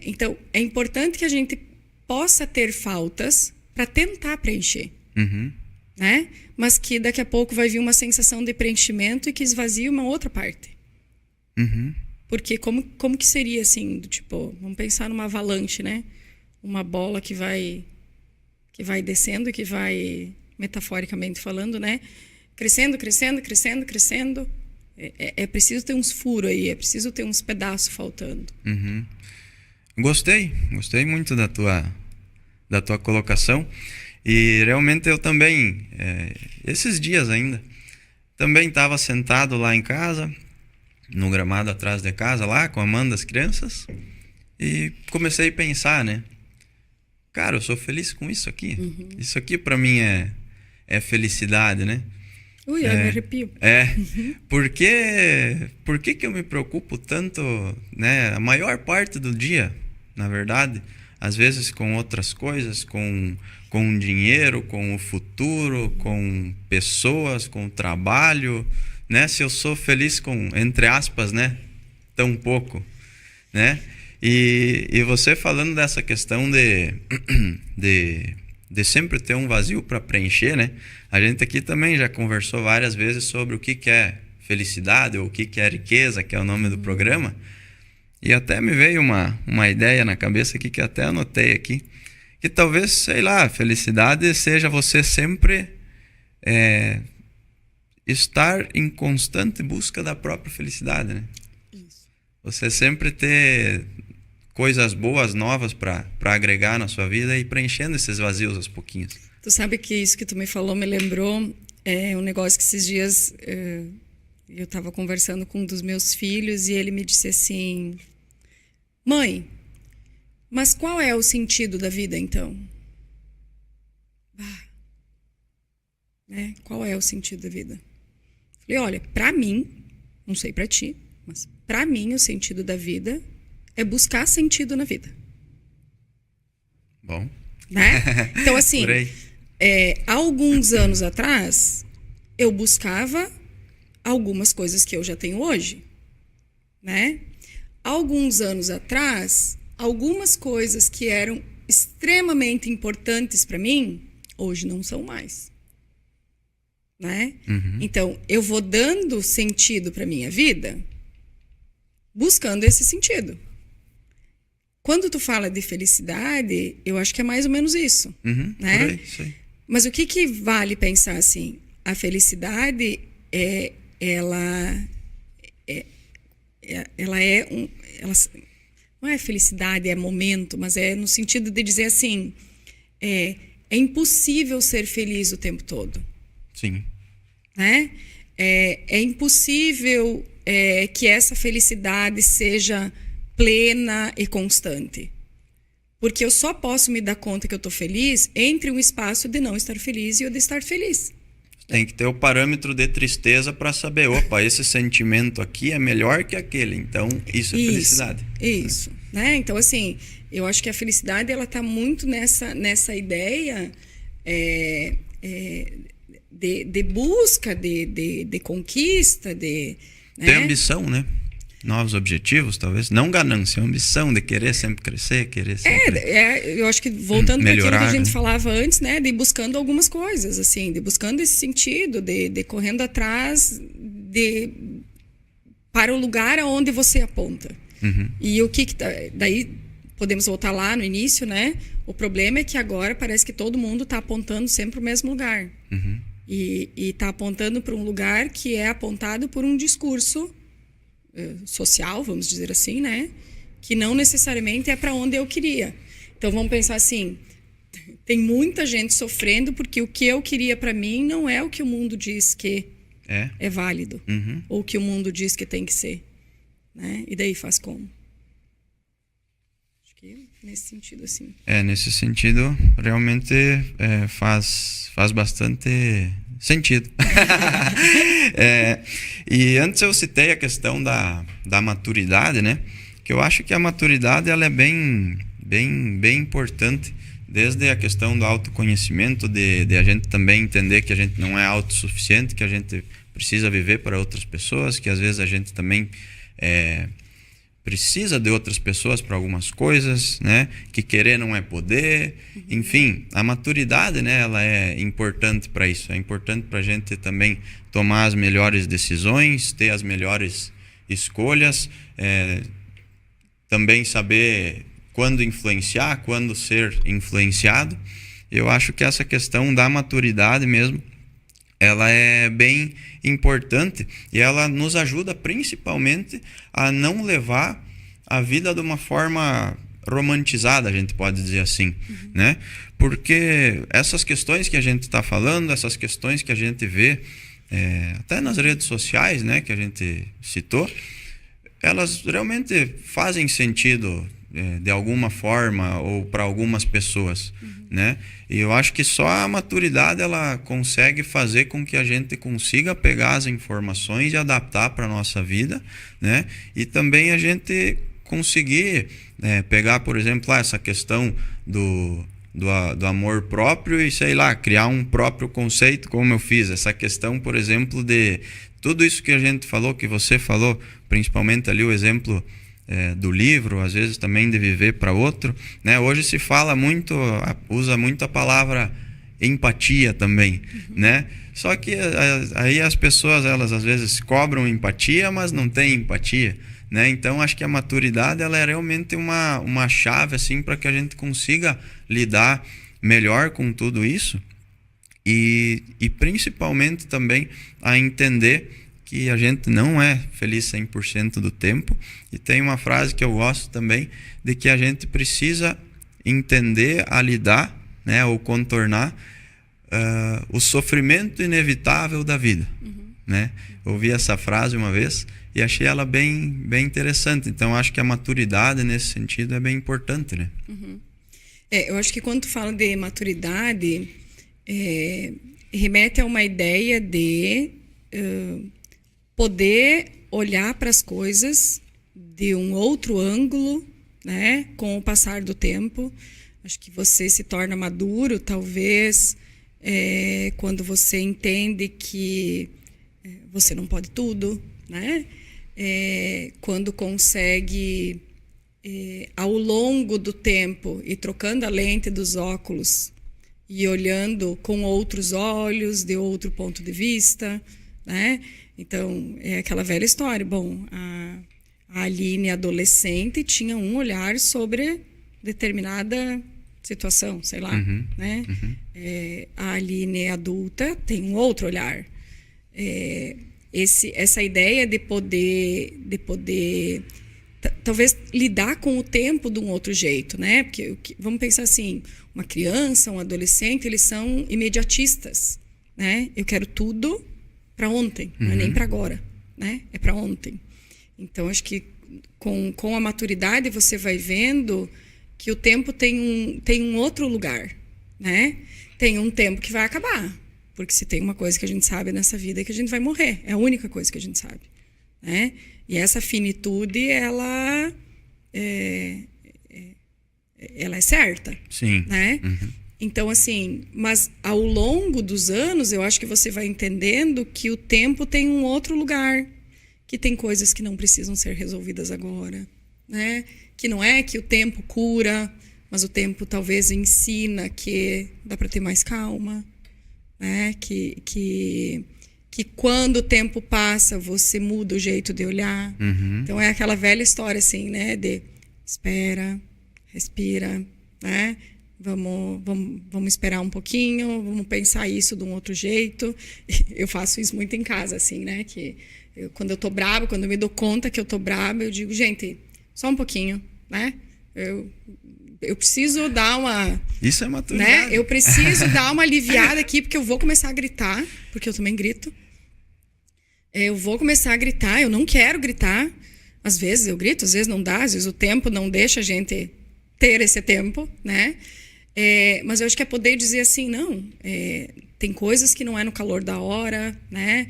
Então, é importante que a gente possa ter faltas para tentar preencher, né? Mas que daqui a pouco vai vir uma sensação de preenchimento e que esvazie uma outra parte. Porque como que seria assim, do tipo, vamos pensar numa avalanche, né? Uma bola que vai descendo e que vai, metaforicamente falando, né? Crescendo, crescendo, crescendo, crescendo. É preciso ter uns furos aí, é preciso ter uns pedaços faltando. Gostei muito da tua colocação. E realmente eu também, esses dias ainda, também estava sentado lá em casa, no gramado atrás de casa, lá com a mãe das crianças, e comecei a pensar, né? Cara, eu sou feliz com isso aqui. Isso aqui para mim é felicidade, né? Ui, eu me arrepio. Por que eu me preocupo tanto, né? A maior parte do dia, na verdade, às vezes com outras coisas, com dinheiro, com o futuro, com pessoas, com trabalho, né? Se eu sou feliz com, entre aspas, né? Tão pouco, né? E você falando dessa questão de sempre ter um vazio para preencher, né? A gente aqui também já conversou várias vezes sobre o que é felicidade ou o que é riqueza, que é o nome do programa. E até me veio uma ideia na cabeça aqui, que até anotei aqui, que talvez, sei lá, felicidade seja você sempre estar em constante busca da própria felicidade, né? Isso. Você sempre ter coisas boas, novas para agregar na sua vida e preenchendo esses vazios aos pouquinhos. Tu sabe que isso que tu me falou me lembrou um negócio que esses dias eu estava conversando com um dos meus filhos e ele me disse assim: mãe, mas qual é o sentido da vida então? Né? Qual é o sentido da vida? Falei, olha, para mim, não sei para ti, Mas para mim o sentido da vida é buscar sentido na vida. Bom. Né? Então, assim, Por aí. Há alguns anos atrás, eu buscava algumas coisas que eu já tenho hoje, né? Há alguns anos atrás, algumas coisas que eram extremamente importantes para mim, hoje não são mais, né? Então, eu vou dando sentido para minha vida, buscando esse sentido. Quando tu fala de felicidade, eu acho que é mais ou menos isso, né? Por aí, isso aí. Mas o que vale pensar assim? A felicidade não é felicidade, é momento, mas é no sentido de dizer assim, é impossível ser feliz o tempo todo. Sim. Né? É impossível que essa felicidade seja plena e constante. Porque eu só posso me dar conta que eu estou feliz entre um espaço de não estar feliz e o de estar feliz. Tem que ter o parâmetro de tristeza para saber, opa, esse sentimento aqui é melhor que aquele, então isso é felicidade. Isso, né? Então, assim, eu acho que a felicidade ela está muito nessa ideia de busca, de conquista, Ter né? ambição, né? Novos objetivos, talvez. Não ganância, ambição de querer sempre crescer, querer sempre... Eu acho que voltando para aquilo que a gente né? falava antes, né? De buscando algumas coisas, assim, de buscando esse sentido, de correndo atrás para o lugar aonde você aponta. E o que daí podemos voltar lá no início, né? O problema é que agora parece que todo mundo está apontando sempre o mesmo lugar. E está apontando para um lugar que é apontado por um discurso social, vamos dizer assim, né? Que não necessariamente é para onde eu queria. Então vamos pensar assim, tem muita gente sofrendo porque o que eu queria para mim não é o que o mundo diz que é válido, ou o que o mundo diz que tem que ser, né? E daí faz como? Acho que nesse sentido assim. Nesse sentido, realmente faz bastante sentido. E antes eu citei a questão da maturidade, né? Que eu acho que a maturidade ela é bem importante, desde a questão do autoconhecimento, de a gente também entender que a gente não é autossuficiente, que a gente precisa viver para outras pessoas, que às vezes a gente também precisa de outras pessoas para algumas coisas, né? Que querer não é poder. Enfim, a maturidade, né? Ela é importante para isso. É importante para a gente também tomar as melhores decisões, ter as melhores escolhas, também saber quando influenciar, quando ser influenciado. Eu acho que essa questão da maturidade mesmo, ela é bem importante e ela nos ajuda principalmente a não levar a vida de uma forma romantizada, a gente pode dizer assim, né? Porque essas questões que a gente está falando, essas questões que a gente vê até nas redes sociais, né, que a gente citou, elas realmente fazem sentido de alguma forma ou para algumas pessoas, né? E eu acho que só a maturidade ela consegue fazer com que a gente consiga pegar as informações e adaptar para a nossa vida, né? E também a gente conseguir pegar, por exemplo, essa questão do amor próprio e, sei lá, criar um próprio conceito, como eu fiz. Essa questão, por exemplo, de tudo isso que a gente falou, que você falou, principalmente ali o exemplo do livro, às vezes também de viver para outro, né? Hoje se fala muito, usa muito a palavra empatia também, né? Só que aí as pessoas, elas às vezes cobram empatia, mas não têm empatia, né? Então acho que a maturidade ela é realmente uma chave assim para que a gente consiga lidar melhor com tudo isso e principalmente também a entender que a gente não é feliz 100% do tempo. E tem uma frase que eu gosto também, de que a gente precisa entender a lidar, né, ou contornar o sofrimento inevitável da vida. Né? Ouvi essa frase uma vez e achei ela bem interessante. Então acho que a maturidade nesse sentido é bem importante, né? Eu acho que quando tu fala de maturidade, remete a uma ideia de poder olhar para as coisas de um outro ângulo, né? Com o passar do tempo. Acho que você se torna maduro, talvez, quando você entende que você não pode tudo, né? Quando consegue, ao longo do tempo, ir trocando a lente dos óculos e olhando com outros olhos, de outro ponto de vista, né? Então, é aquela velha história. Bom, a Aline, adolescente, tinha um olhar sobre determinada situação, sei lá, né? A Aline, adulta, tem um outro olhar. Essa ideia de poder talvez lidar com o tempo de um outro jeito, né? Porque vamos pensar assim, uma criança, um adolescente, eles são imediatistas, né? Eu quero tudo para ontem, não é nem para agora, né? É para ontem. Então, acho que com a maturidade você vai vendo que o tempo tem um outro lugar, né? Tem um tempo que vai acabar. Porque se tem uma coisa que a gente sabe nessa vida é que a gente vai morrer. É a única coisa que a gente sabe, né? E essa finitude, ela é certa. Sim. Né? Então, assim, mas ao longo dos anos, eu acho que você vai entendendo que o tempo tem um outro lugar, que tem coisas que não precisam ser resolvidas agora, né? Que não é que o tempo cura, mas o tempo talvez ensina que dá para ter mais calma, né? Que quando o tempo passa, você muda o jeito de olhar. Então, é aquela velha história, assim, né? De espera, respira, né? Vamos esperar um pouquinho, vamos pensar isso de um outro jeito. Eu faço isso muito em casa, assim, né? Quando eu tô brava, quando eu me dou conta que eu tô brava, eu digo, gente, só um pouquinho, né? Eu preciso dar uma... Isso é maturidade. Né? Eu preciso dar uma aliviada aqui, porque eu vou começar a gritar, porque eu também grito. Eu vou começar a gritar, eu não quero gritar. Às vezes eu grito, às vezes não dá, às vezes o tempo não deixa a gente ter esse tempo, né? Mas eu acho que é poder dizer assim, não, tem coisas que não é no calor da hora, né?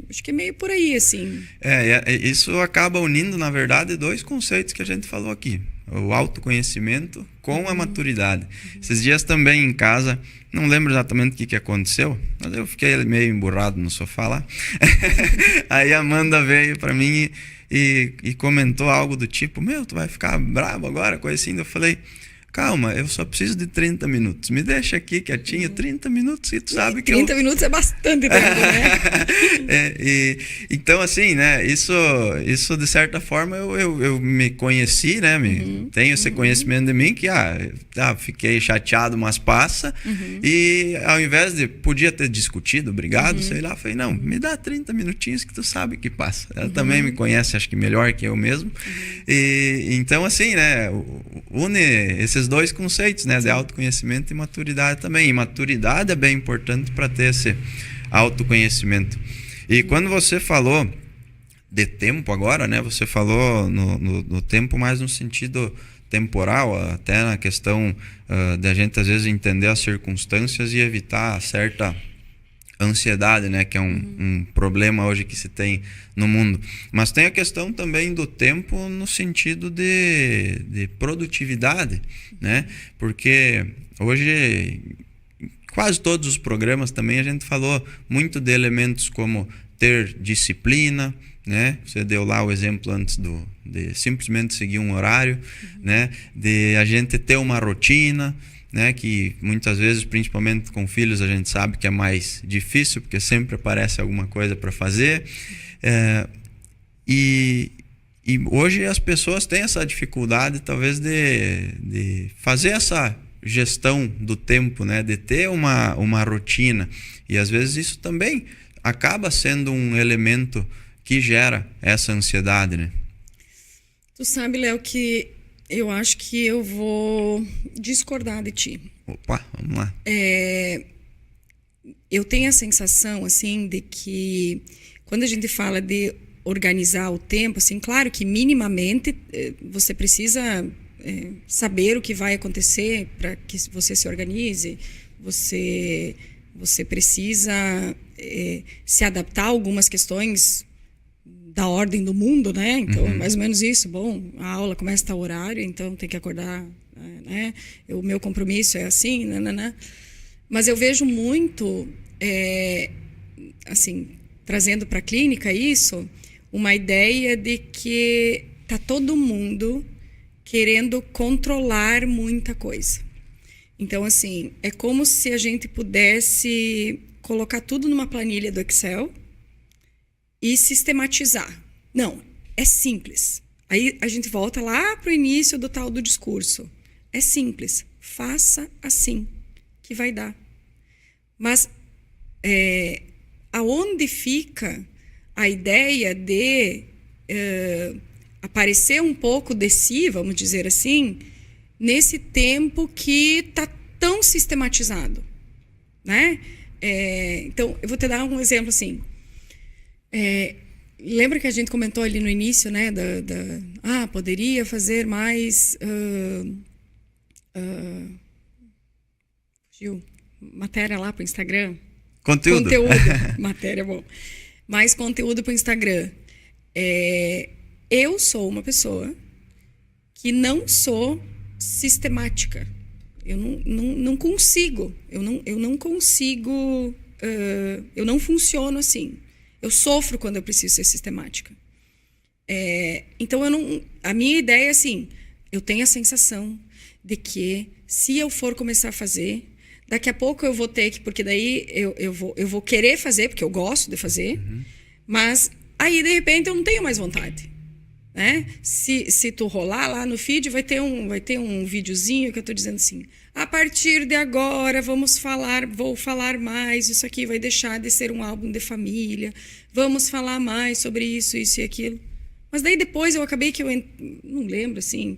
Acho que é meio por aí, assim. Isso acaba unindo, na verdade, dois conceitos que a gente falou aqui. O autoconhecimento com a maturidade. Esses dias também em casa, não lembro exatamente o que aconteceu, mas eu fiquei meio emburrado no sofá lá. Aí a Amanda veio para mim e comentou algo do tipo, tu vai ficar bravo agora, coisa assim. Eu falei, calma, eu só preciso de 30 minutos. Me deixa aqui quietinho, 30 minutos, e tu sabe que 30 minutos é bastante tempo, né? Então, assim, né, isso de certa forma eu me conheci, né, tenho esse conhecimento de mim que, fiquei chateado, mas passa, e ao invés de, podia ter discutido, brigado, sei lá, falei, não, me dá 30 minutinhos que tu sabe que passa. Ela também me conhece, acho que melhor que eu mesmo, e então, assim, né, une esses dois conceitos, né, de autoconhecimento e maturidade também. E maturidade é bem importante para ter esse autoconhecimento. E quando você falou de tempo agora, né, você falou no tempo mais no sentido temporal, até na questão da gente às vezes entender as circunstâncias e evitar certa ansiedade, né, que é um problema hoje que se tem no mundo. Mas tem a questão também do tempo no sentido de produtividade, né? Porque hoje, quase todos os programas também a gente falou muito de elementos como ter disciplina, né? Você deu lá o exemplo antes de simplesmente seguir um horário, né? De a gente ter uma rotina, né, que muitas vezes, principalmente com filhos, a gente sabe que é mais difícil, porque sempre aparece alguma coisa para fazer. E hoje as pessoas têm essa dificuldade, talvez, de fazer essa gestão do tempo, né, de ter uma rotina. E às vezes isso também acaba sendo um elemento que gera essa ansiedade, né? Tu sabe, Léo, que eu acho que eu vou discordar de ti. Opa, vamos lá. Eu tenho a sensação, assim, de que quando a gente fala de organizar o tempo, assim, claro que minimamente você precisa saber o que vai acontecer para que você se organize. Você precisa se adaptar a algumas questões da ordem do mundo, né? Então, é mais ou menos isso. Bom, a aula começa a tal horário, então tem que acordar, né? O meu compromisso é assim, né? Mas eu vejo muito, assim, trazendo para a clínica isso, uma ideia de que tá todo mundo querendo controlar muita coisa. Então, assim, é como se a gente pudesse colocar tudo numa planilha do Excel e sistematizar. Não, é simples. Aí a gente volta lá para o início do tal do discurso. É simples. Faça assim, que vai dar. Mas aonde fica a ideia de aparecer um pouco de si, vamos dizer assim, nesse tempo que está tão sistematizado, né? Então, eu vou te dar um exemplo assim. Lembra que a gente comentou ali no início, né? Poderia fazer mais matéria lá para o Instagram. Conteúdo. Matéria, bom. Mais conteúdo para o Instagram. Eu sou uma pessoa que não sou sistemática. Eu não consigo. Eu não consigo. Eu não funciono assim. Eu sofro quando eu preciso ser sistemática. Então, a minha ideia é assim, eu tenho a sensação de que se eu for começar a fazer, daqui a pouco eu vou ter que, porque daí eu vou querer fazer, porque eu gosto de fazer, mas aí, de repente, eu não tenho mais vontade. Né? Se tu rolar lá no feed, vai ter um videozinho que eu estou dizendo assim, a partir de agora vou falar mais, isso aqui vai deixar de ser um álbum de família, vamos falar mais sobre isso e aquilo. Mas daí depois eu acabei que não lembro, assim,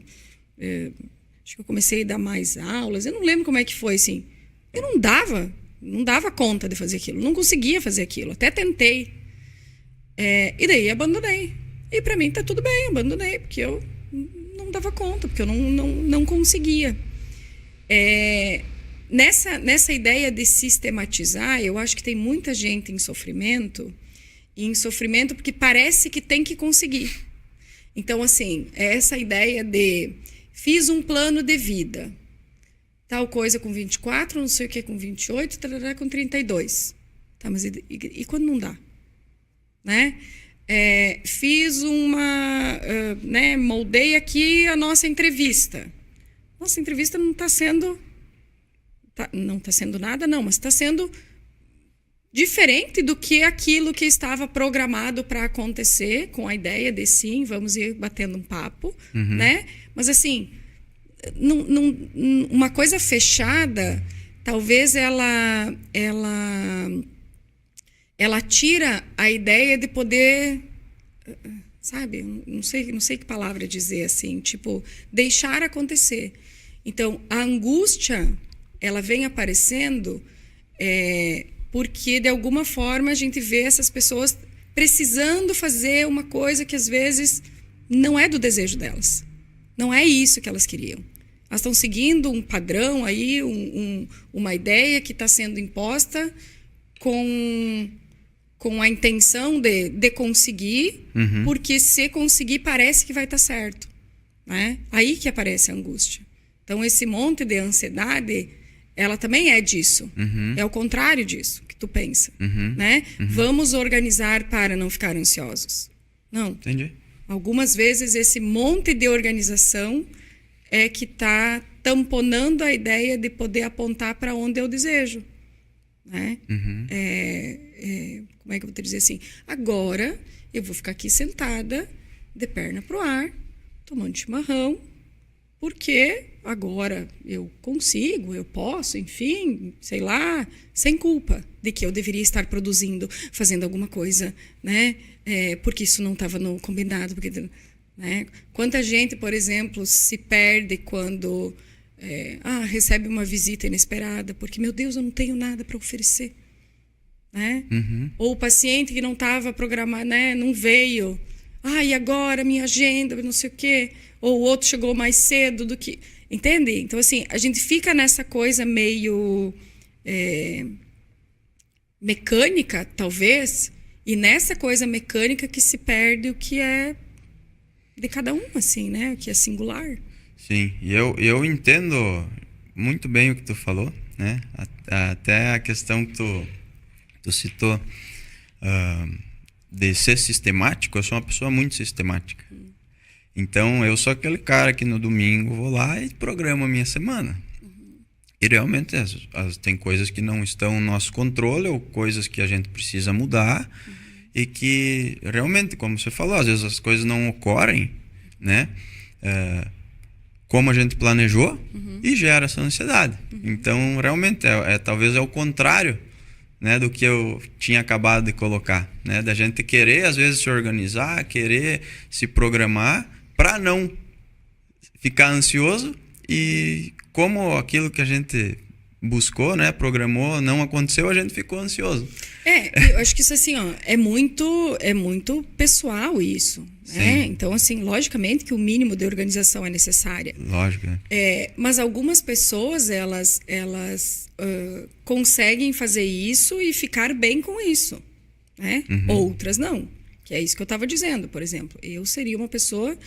acho que eu comecei a dar mais aulas, eu não lembro como é que foi, assim, eu não dava conta de fazer aquilo, não conseguia fazer aquilo, até tentei, e daí abandonei. E para mim tá tudo bem, abandonei, porque eu não dava conta, porque eu não conseguia. Nessa ideia de sistematizar, eu acho que tem muita gente em sofrimento porque parece que tem que conseguir. Então, assim, essa ideia de fiz um plano de vida, tal coisa com 24, não sei o que com 28, tarará, com 32. Tá, mas e quando não dá? Né? Fiz moldei aqui a nossa entrevista. Nossa entrevista não está sendo nada, não, mas está sendo diferente do que aquilo que estava programado para acontecer, com a ideia de sim, vamos ir batendo um papo, né? Mas assim, uma coisa fechada, talvez ela tira a ideia de poder, sabe, não sei que palavra dizer assim, tipo, deixar acontecer. Então, a angústia, ela vem aparecendo porque, de alguma forma, a gente vê essas pessoas precisando fazer uma coisa que, às vezes, não é do desejo delas. Não é isso que elas queriam. Elas estão seguindo um padrão aí, uma ideia que está sendo imposta com a intenção de conseguir, porque se conseguir parece que vai estar certo, né? Aí que aparece a angústia. Então, esse monte de ansiedade, ela também é disso. É o contrário disso que tu pensa, né? Vamos organizar para não ficar ansiosos. Não. Entendi. Algumas vezes esse monte de organização é que está tamponando a ideia de poder apontar para onde eu desejo, né? Como é que eu vou te dizer assim? Agora eu vou ficar aqui sentada, de perna pro ar, tomando chimarrão, porque agora eu consigo, eu posso, enfim, sei lá, sem culpa de que eu deveria estar produzindo, fazendo alguma coisa, né? Porque isso não estava no combinado, porque, né? Quanta gente, por exemplo, se perde quando recebe uma visita inesperada, porque, meu Deus, eu não tenho nada para oferecer. Né? Ou o paciente que não estava programado, né? Não veio. E agora minha agenda, não sei o quê. Ou o outro chegou mais cedo do que... Entende? Então, assim, a gente fica nessa coisa meio mecânica, talvez, E nessa coisa mecânica que se perde o que é de cada um, assim, né? O que é singular. Sim, e eu entendo muito bem o que tu falou, né? Até a questão que tu citou de ser sistemático. Eu sou uma pessoa muito sistemática. Então, eu sou aquele cara que no domingo vou lá e programo a minha semana. E realmente tem coisas que não estão no nosso controle ou coisas que a gente precisa mudar e que realmente, como você falou, às vezes as coisas não ocorrem, né? Como a gente planejou e gera essa ansiedade. Então, realmente, talvez é o contrário, né, do que eu tinha acabado de colocar, né? Da gente querer, às vezes, se organizar, querer se programar para não ficar ansioso, e como aquilo que a gente buscou, né, programou, não aconteceu, a gente ficou ansioso. Eu acho que isso, assim, ó, é muito pessoal isso, né? Então, assim, logicamente que o mínimo de organização é necessária. Lógico, né? Mas algumas pessoas, elas conseguem fazer isso e ficar bem com isso, né? Outras não, que é isso que eu estava dizendo. Por exemplo, eu seria uma pessoa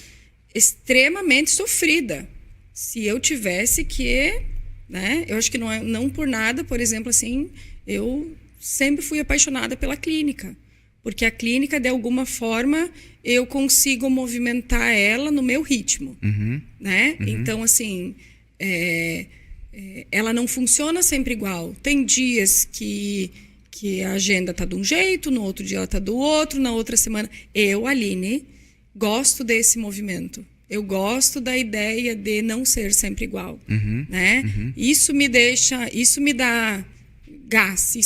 extremamente sofrida se eu tivesse que, né? Eu acho que não por nada, por exemplo, assim, eu sempre fui apaixonada pela clínica, porque a clínica, de alguma forma, eu consigo movimentar ela no meu ritmo, né? Então, assim, ela não funciona sempre igual. Tem dias que a agenda tá de um jeito, no outro dia ela tá do outro, na outra semana. Eu, Aline, gosto desse movimento. Eu gosto da ideia de não ser sempre igual, né? Isso me dá gás,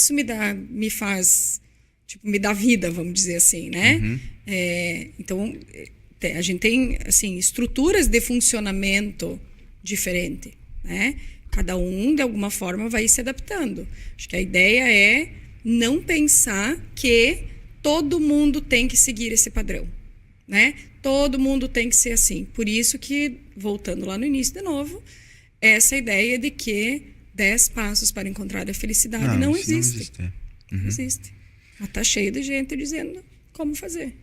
me faz, tipo, me dá vida, vamos dizer assim, né? Então, a gente tem, assim, estruturas de funcionamento diferente, né? Cada um, de alguma forma, vai se adaptando. Acho que a ideia é não pensar que todo mundo tem que seguir esse padrão, né? Todo mundo tem que ser assim. Por isso que, voltando lá no início de novo, essa ideia de que 10 passos para encontrar a felicidade não existe. Não existe. Mas tá cheio de gente dizendo como fazer.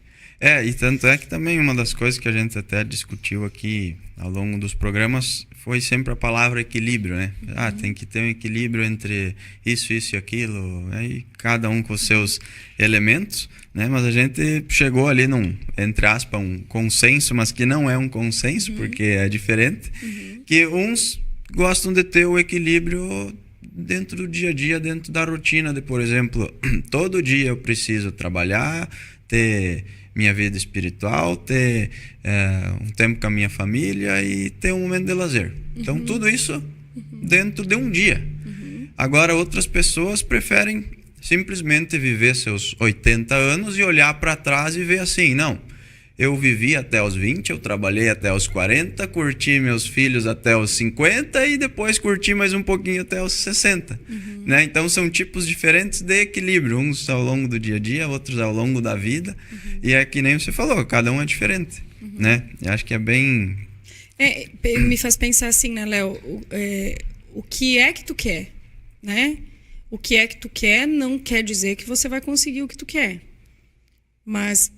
E tanto é que também uma das coisas que a gente até discutiu aqui ao longo dos programas foi sempre a palavra equilíbrio, né? Tem que ter um equilíbrio entre isso e aquilo, aí cada um com os seus elementos, né? Mas a gente chegou ali entre aspas, um consenso, mas que não é um consenso, porque é diferente, que uns gostam de ter o equilíbrio dentro do dia a dia, dentro da rotina de, por exemplo, todo dia eu preciso trabalhar, ter minha vida espiritual, ter um tempo com a minha família e ter um momento de lazer. Então, tudo isso dentro de um dia. Agora, outras pessoas preferem simplesmente viver seus 80 anos e olhar para trás e ver assim, não, eu vivi até os 20, eu trabalhei até os 40, curti meus filhos até os 50 e depois curti mais um pouquinho até os 60. Né? Então, são tipos diferentes de equilíbrio. Uns ao longo do dia a dia, outros ao longo da vida. E é que nem você falou, cada um é diferente. Né? Eu acho que é bem... me faz pensar assim, né, Léo? O que é que tu quer? Né? O que é que tu quer não quer dizer que você vai conseguir o que tu quer. Mas...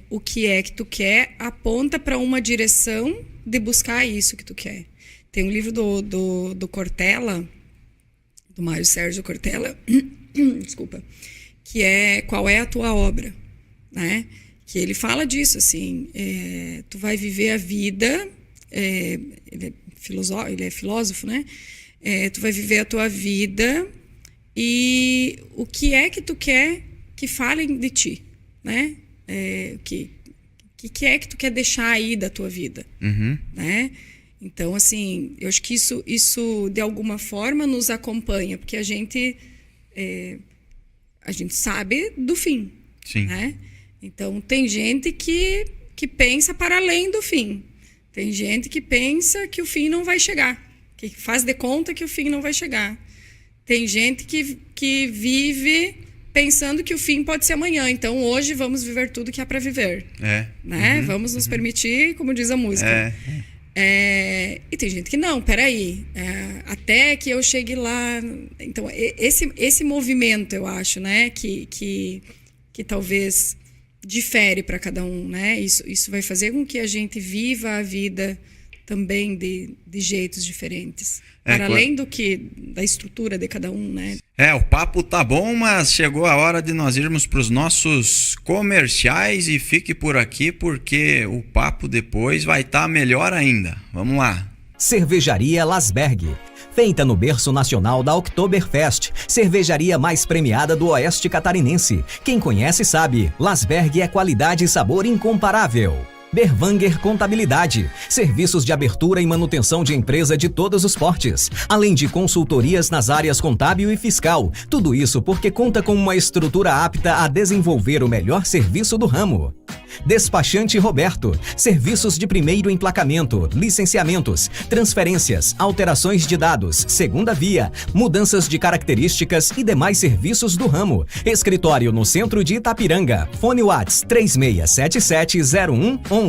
o que é que tu quer aponta para uma direção de buscar isso que tu quer. Tem um livro do Cortella, do Mário Sérgio Cortella, desculpa, que é Qual é a Tua Obra, né? Que ele fala disso, assim, tu vai viver a vida, ele é filósofo, né? Tu vai viver a tua vida e o que é que tu quer que falem de ti, né? O que é que tu quer deixar aí da tua vida, né? Então, assim, eu acho que isso de alguma forma nos acompanha, porque a gente sabe do fim. Sim. Né? Então, tem gente que pensa para além do fim. Tem gente que pensa que o fim não vai chegar, que faz de conta que o fim não vai chegar. Tem gente que vive pensando que o fim pode ser amanhã. Então, hoje vamos viver tudo que há para viver. Né? Vamos nos permitir, como diz a música. E tem gente que não, peraí. Até que eu chegue lá... Então, esse movimento, eu acho, né? Que que talvez difere para cada um, né? Isso vai fazer com que a gente viva a vida também de jeitos diferentes. Para além da estrutura de cada um, né? O papo tá bom, mas chegou a hora de nós irmos para os nossos comerciais e fique por aqui porque o papo depois vai estar melhor ainda. Vamos lá. Cervejaria Lasberg. Feita no berço nacional da Oktoberfest, cervejaria mais premiada do Oeste Catarinense. Quem conhece sabe, Lasberg é qualidade e sabor incomparável. Berwanger Contabilidade, serviços de abertura e manutenção de empresa de todos os portes, além de consultorias nas áreas contábil e fiscal. Tudo isso porque conta com uma estrutura apta a desenvolver o melhor serviço do ramo. Despachante Roberto, serviços de primeiro emplacamento, licenciamentos, transferências, alterações de dados, segunda via, mudanças de características e demais serviços do ramo. Escritório no centro de Itapiranga. Fone WhatsApp 36770111.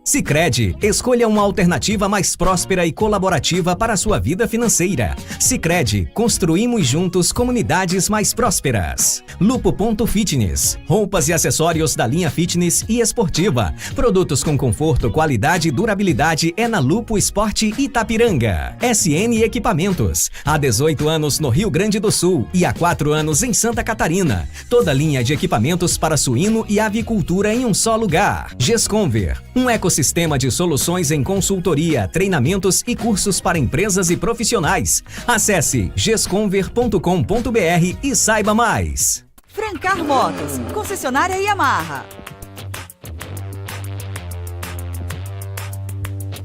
Sicredi, escolha uma alternativa mais próspera e colaborativa para a sua vida financeira. Sicredi, construímos juntos comunidades mais prósperas. Lupo.fitness, roupas e acessórios da linha fitness e esportiva. Produtos com conforto, qualidade e durabilidade é na Lupo Esporte Itapiranga. SN Equipamentos, há 18 anos no Rio Grande do Sul e há 4 anos em Santa Catarina. Toda linha de equipamentos para suíno e avicultura em um só lugar. Gesconver, um ecossistema de soluções em consultoria, treinamentos e cursos para empresas e profissionais. Acesse gesconver.com.br e saiba mais. Francar Motos, concessionária Yamaha.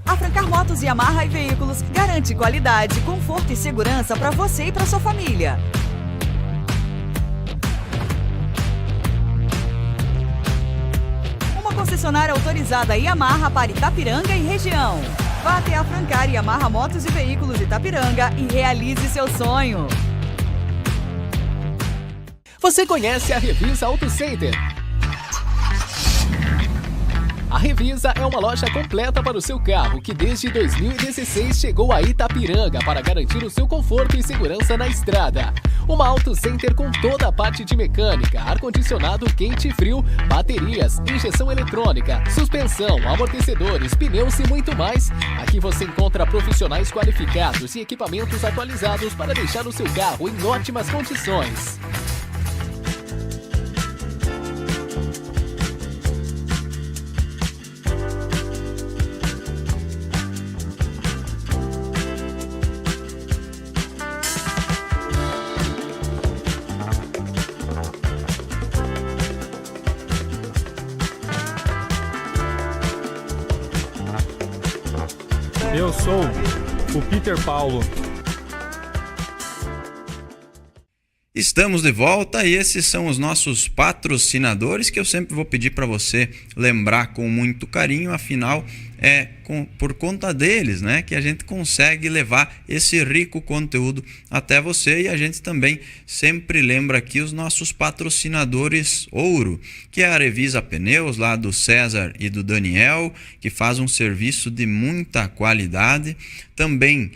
A Francar Motos Yamaha e Veículos garante qualidade, conforto e segurança para você e para sua família. Concessionária autorizada Yamaha para Itapiranga e região. Vá até a Francar Yamaha Motos e Veículos Itapiranga e realize seu sonho. Você conhece a Revisa Auto Center? A Revisa é uma loja completa para o seu carro que desde 2016 chegou a Itapiranga para garantir o seu conforto e segurança na estrada. Uma Auto Center com toda a parte de mecânica, ar-condicionado quente e frio, baterias, injeção eletrônica, suspensão, amortecedores, pneus e muito mais. Aqui você encontra profissionais qualificados e equipamentos atualizados para deixar o seu carro em ótimas condições. Eu sou o Peter Paulo. Estamos de volta e esses são os nossos patrocinadores que eu sempre vou pedir para você lembrar com muito carinho, afinal é por conta deles, né, que a gente consegue levar esse rico conteúdo até você. E a gente também sempre lembra aqui os nossos patrocinadores ouro, que é a Revisa Pneus, lá do César e do Daniel, que faz um serviço de muita qualidade. Também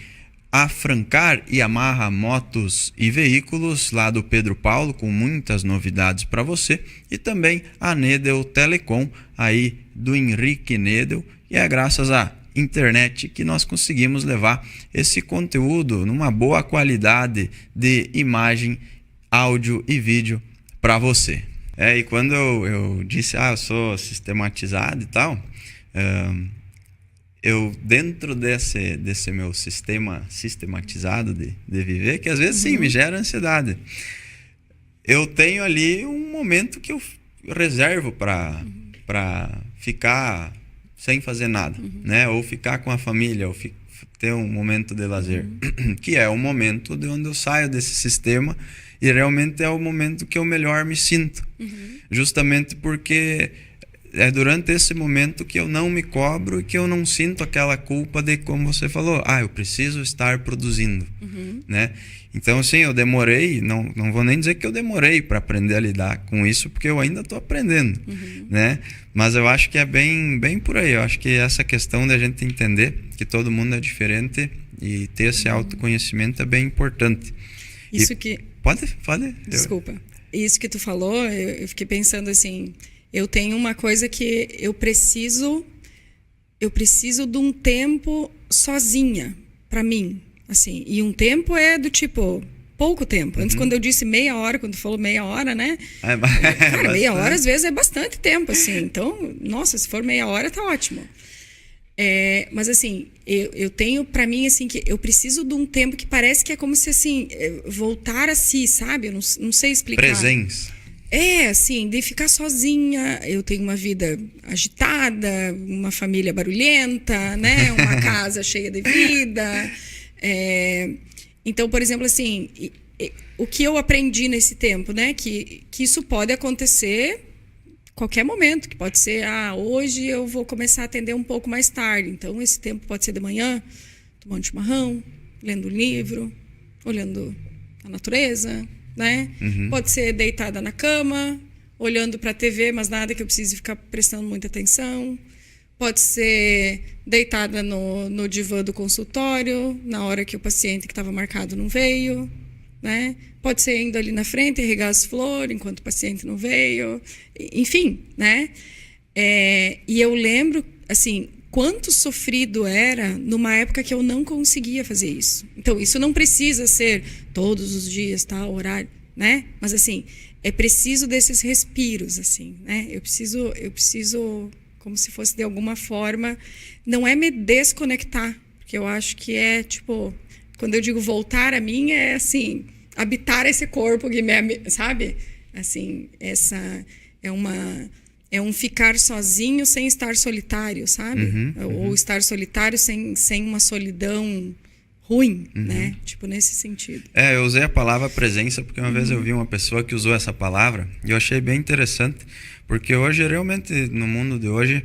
a Francar Yamaha Motos e Veículos, lá do Pedro Paulo, com muitas novidades para você. E também a Nedel Telecom, aí do Henrique Nedel. E é graças à internet que nós conseguimos levar esse conteúdo numa boa qualidade de imagem, áudio e vídeo para você. E quando eu disse, eu sou sistematizado e tal, eu dentro desse meu sistema sistematizado de viver, que às vezes sim me gera ansiedade, eu tenho ali um momento que eu reservo para ficar sem fazer nada, né? Ou ficar com a família, ou ter um momento de lazer, que é o momento de onde eu saio desse sistema e realmente é o momento que eu melhor me sinto, justamente porque é durante esse momento que eu não me cobro e que eu não sinto aquela culpa de, como você falou, eu preciso estar produzindo, né? Então, assim, eu demorei, não vou nem dizer que eu demorei para aprender a lidar com isso, porque eu ainda estou aprendendo, né? Mas eu acho que é bem por aí. Eu acho que essa questão da gente entender que todo mundo é diferente e ter esse autoconhecimento é bem importante. Isso que... Pode? Desculpa. isso que tu falou, eu fiquei pensando assim, eu tenho uma coisa que eu preciso de um tempo sozinha, pra mim, assim. E um tempo é do tipo, pouco tempo. Antes, quando eu disse meia hora, quando tu falou meia hora, né? Cara, meia hora às vezes é bastante tempo, assim. Então, nossa, se for meia hora, tá ótimo. Mas assim, eu tenho pra mim, assim, que eu preciso de um tempo que parece que é como se, assim, voltar a si, sabe? Eu não sei explicar. Presença. Assim, de ficar sozinha. Eu tenho uma vida agitada, uma família barulhenta, né? Uma casa cheia de vida. Então, por exemplo, assim, o que eu aprendi nesse tempo, né? Que isso pode acontecer qualquer momento, que pode ser, hoje eu vou começar a atender um pouco mais tarde. Então, esse tempo pode ser de manhã, tomando chimarrão, lendo um livro, olhando a natureza, né? Pode ser deitada na cama, olhando para a TV, mas nada que eu precise ficar prestando muita atenção. Pode ser deitada no divã do consultório, na hora que o paciente que estava marcado não veio, né? Pode ser indo ali na frente e regar as flores enquanto o paciente não veio. Enfim, né? E eu lembro, assim, quanto sofrido era numa época que eu não conseguia fazer isso. Então, isso não precisa ser todos os dias, tal, horário, né? Mas, assim, é preciso desses respiros, assim, né? Eu preciso, como se fosse de alguma forma, não é me desconectar, porque eu acho que é, tipo, quando eu digo voltar a mim, é assim, habitar esse corpo que sabe? Assim, é um ficar sozinho sem estar solitário, sabe? Ou estar solitário sem uma solidão ruim, né? Tipo, nesse sentido. Eu usei a palavra presença porque uma vez eu vi uma pessoa que usou essa palavra e eu achei bem interessante, porque hoje, realmente, no mundo de hoje,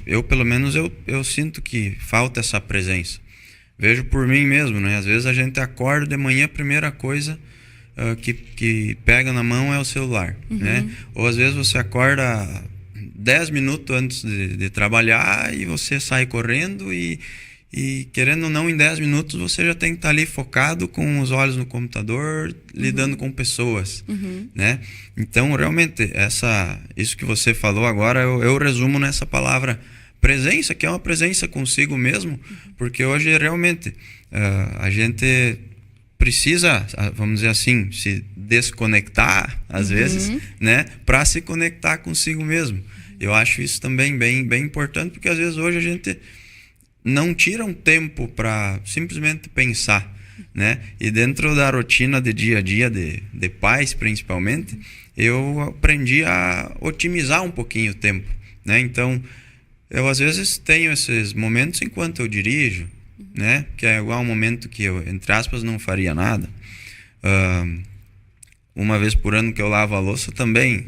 eu pelo menos, eu sinto que falta essa presença. Vejo por mim mesmo, né? Às vezes a gente acorda de manhã, a primeira coisa que pega na mão é o celular, né? Ou às vezes você acorda 10 minutos antes de trabalhar e você sai correndo e querendo ou não, em 10 minutos você já tem que estar ali focado com os olhos no computador, lidando com pessoas, né? Então, realmente, isso que você falou agora, eu resumo nessa palavra presença, que é uma presença consigo mesmo, porque hoje, realmente, a gente precisa, vamos dizer assim, se desconectar, às vezes, né? Para se conectar consigo mesmo. Eu acho isso também bem importante, porque às vezes hoje a gente não tira um tempo para simplesmente pensar, né? E dentro da rotina de dia a dia de pais, principalmente, eu aprendi a otimizar um pouquinho o tempo, né? Então, eu às vezes tenho esses momentos enquanto eu dirijo, né? Que é igual um momento que eu, entre aspas, não faria nada. Uma vez por ano que eu lavo a louça também.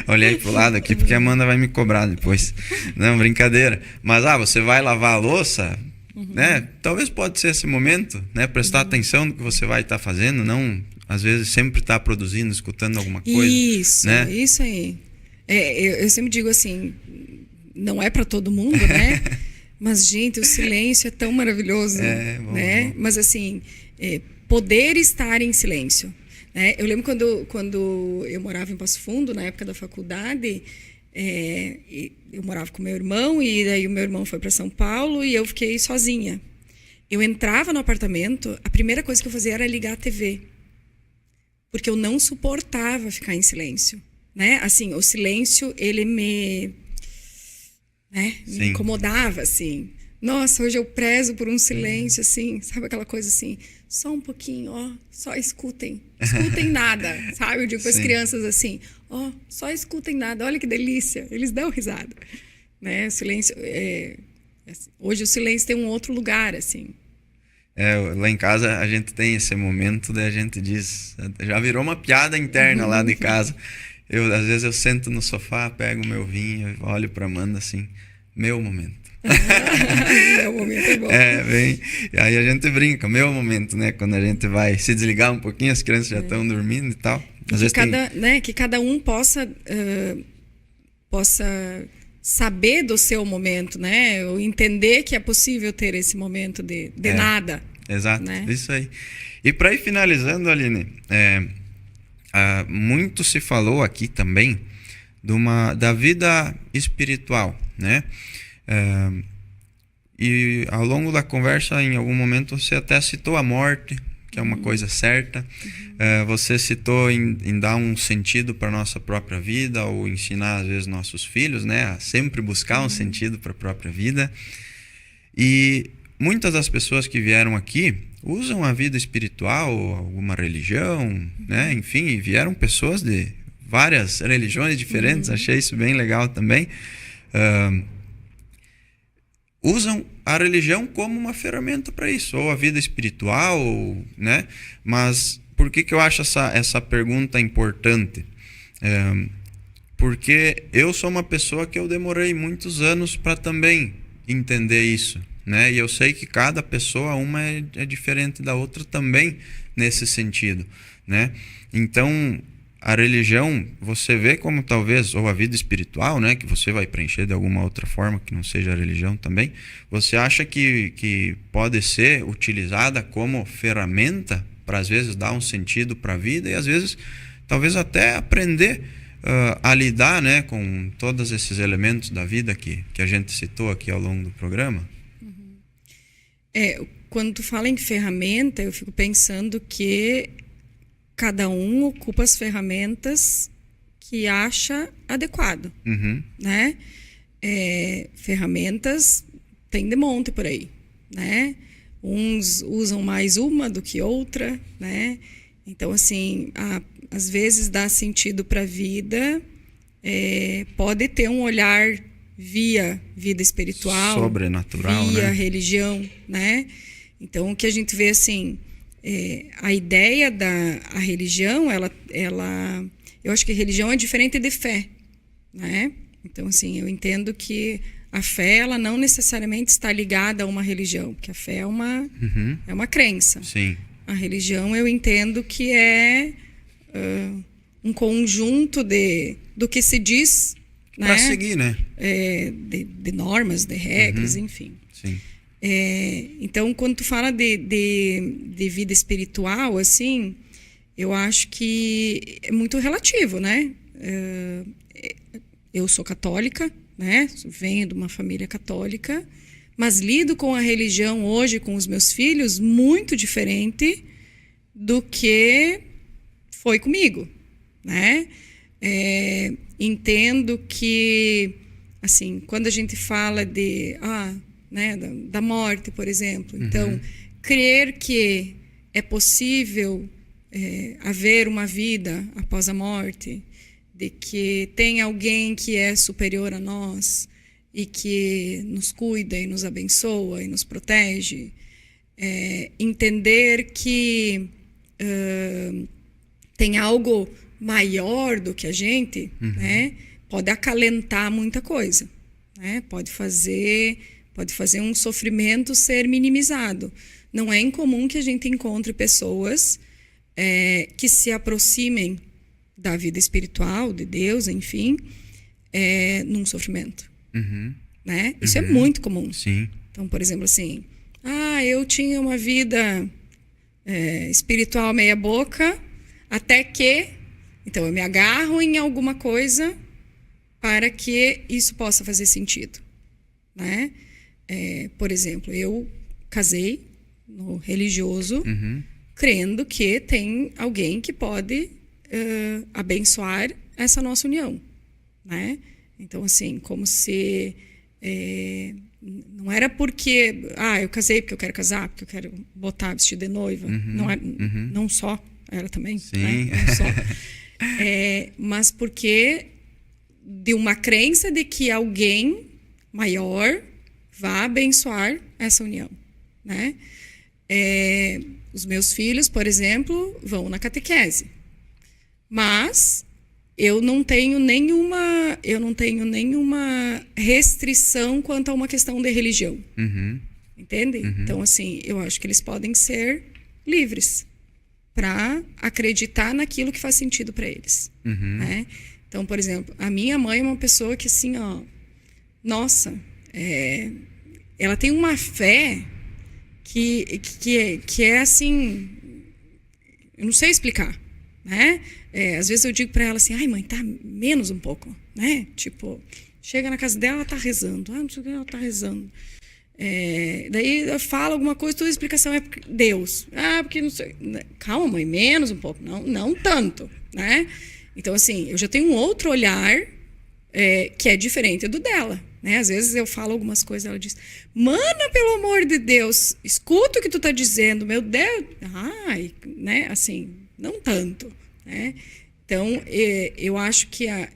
Olhei pro lado aqui porque a Amanda vai me cobrar depois. Não, brincadeira. Mas você vai lavar a louça, né? Talvez pode ser esse momento, né? Prestar atenção no que você vai estar fazendo, não às vezes sempre estar produzindo, escutando alguma coisa. Isso, né? Isso aí. Eu sempre digo assim, não é para todo mundo, né? Mas, gente, o silêncio é tão maravilhoso, né? Mas, assim, poder estar em silêncio. Eu lembro quando eu morava em Passo Fundo, na época da faculdade, eu morava com meu irmão, e daí o meu irmão foi para São Paulo e eu fiquei sozinha. Eu entrava no apartamento, a primeira coisa que eu fazia era ligar a TV, porque eu não suportava ficar em silêncio, né? Assim, o silêncio, ele me incomodava, assim. Nossa, hoje eu prezo por um silêncio, assim, sabe aquela coisa assim, só um pouquinho, só escutem nada, sabe? Eu digo para as crianças assim, só escutem nada, olha que delícia, eles dão risada, né? O silêncio, hoje o silêncio tem um outro lugar, assim. Lá em casa a gente tem esse momento, daí a gente diz, já virou uma piada interna lá de casa. Às vezes eu sento no sofá, pego o meu vinho e olho para Amanda assim, meu momento. Meu momento é bom. Aí a gente brinca, meu momento, né? Quando a gente vai se desligar um pouquinho, as crianças já estão dormindo e tal. Às vezes que cada um possa saber do seu momento, né? Ou entender que é possível ter esse momento de nada, exato, né? Isso aí. E para ir finalizando, Aline, muito se falou aqui também da vida espiritual, né? E ao longo da conversa, em algum momento, você até citou a morte, que é uma coisa certa. Você citou em dar um sentido para a nossa própria vida, ou ensinar, às vezes, nossos filhos, né, a sempre buscar um sentido para a própria vida. E muitas das pessoas que vieram aqui usam a vida espiritual, alguma religião, né, enfim, e vieram pessoas de várias religiões diferentes, achei isso bem legal também. Usam a religião como uma ferramenta para isso, ou a vida espiritual, né? Mas por que eu acho essa pergunta importante? Porque eu sou uma pessoa que eu demorei muitos anos para também entender isso, né? E eu sei que cada pessoa, uma é diferente da outra também nesse sentido, né? Então, a religião, você vê como talvez, ou a vida espiritual, né, que você vai preencher de alguma outra forma que não seja a religião também, você acha que pode ser utilizada como ferramenta para, às vezes, dar um sentido para a vida e, às vezes, talvez até aprender a lidar, né, com todos esses elementos da vida que a gente citou aqui ao longo do programa? Quando tu fala em ferramenta, eu fico pensando que cada um ocupa as ferramentas que acha adequado, né? Ferramentas tem de monte por aí, né? Uns usam mais uma do que outra, né? Então, assim, às vezes dá sentido para a vida, pode ter um olhar via vida espiritual, sobrenatural, via né? religião, né? Então, o que a gente vê, assim, a ideia da religião, eu acho que religião é diferente de fé, né? Então, assim, eu entendo que a fé, ela não necessariamente está ligada a uma religião, porque a fé é uma crença. Sim. A religião, eu entendo que é um conjunto do que se diz, né? Para seguir, né? De normas, de regras, enfim. Sim. Então, quando tu fala de vida espiritual, assim, eu acho que é muito relativo, né? Eu sou católica, né? Venho de uma família católica, mas lido com a religião hoje, com os meus filhos, muito diferente do que foi comigo, né? Entendo que, assim, quando a gente fala né, da morte, por exemplo. Então, crer que é possível haver uma vida após a morte, de que tem alguém que é superior a nós e que nos cuida e nos abençoa e nos protege. Entender que tem algo maior do que a gente, né, pode acalentar muita coisa, né? Pode fazer um sofrimento ser minimizado. Não é incomum que a gente encontre pessoas que se aproximem da vida espiritual, de Deus, enfim, num sofrimento. Né? Isso é muito comum. Sim. Então, por exemplo, assim, eu tinha uma vida espiritual meia boca, até que... Então, eu me agarro em alguma coisa para que isso possa fazer sentido, né? Por exemplo, eu casei no religioso, crendo que tem alguém que pode abençoar essa nossa união, né? Então, assim, como se não era porque eu casei porque eu quero casar, porque eu quero botar vestido de noiva, não só, era também, sim, né? Não só. Mas porque de uma crença de que alguém maior vá abençoar essa união, né? Os meus filhos, por exemplo, vão na catequese, mas eu não tenho nenhuma restrição quanto a uma questão de religião, entende? Então, assim, eu acho que eles podem ser livres para acreditar naquilo que faz sentido para eles, né? Então, por exemplo, a minha mãe é uma pessoa que, assim, nossa, ela tem uma fé que é assim, eu não sei explicar, né? Às vezes eu digo para ela assim, ai mãe, tá menos um pouco, né? Tipo, chega na casa dela, ela tá rezando, não sei o que, ela tá rezando. Daí eu falo alguma coisa, toda a explicação é Deus. Porque não sei. Calma, mãe, menos um pouco, não tanto, né? Então, assim, eu já tenho um outro olhar que é diferente do dela, né? Às vezes eu falo algumas coisas, ela diz, mana, pelo amor de Deus, escuta o que tu tá dizendo, meu Deus. Né? Assim, não tanto, né? Então, eu acho que a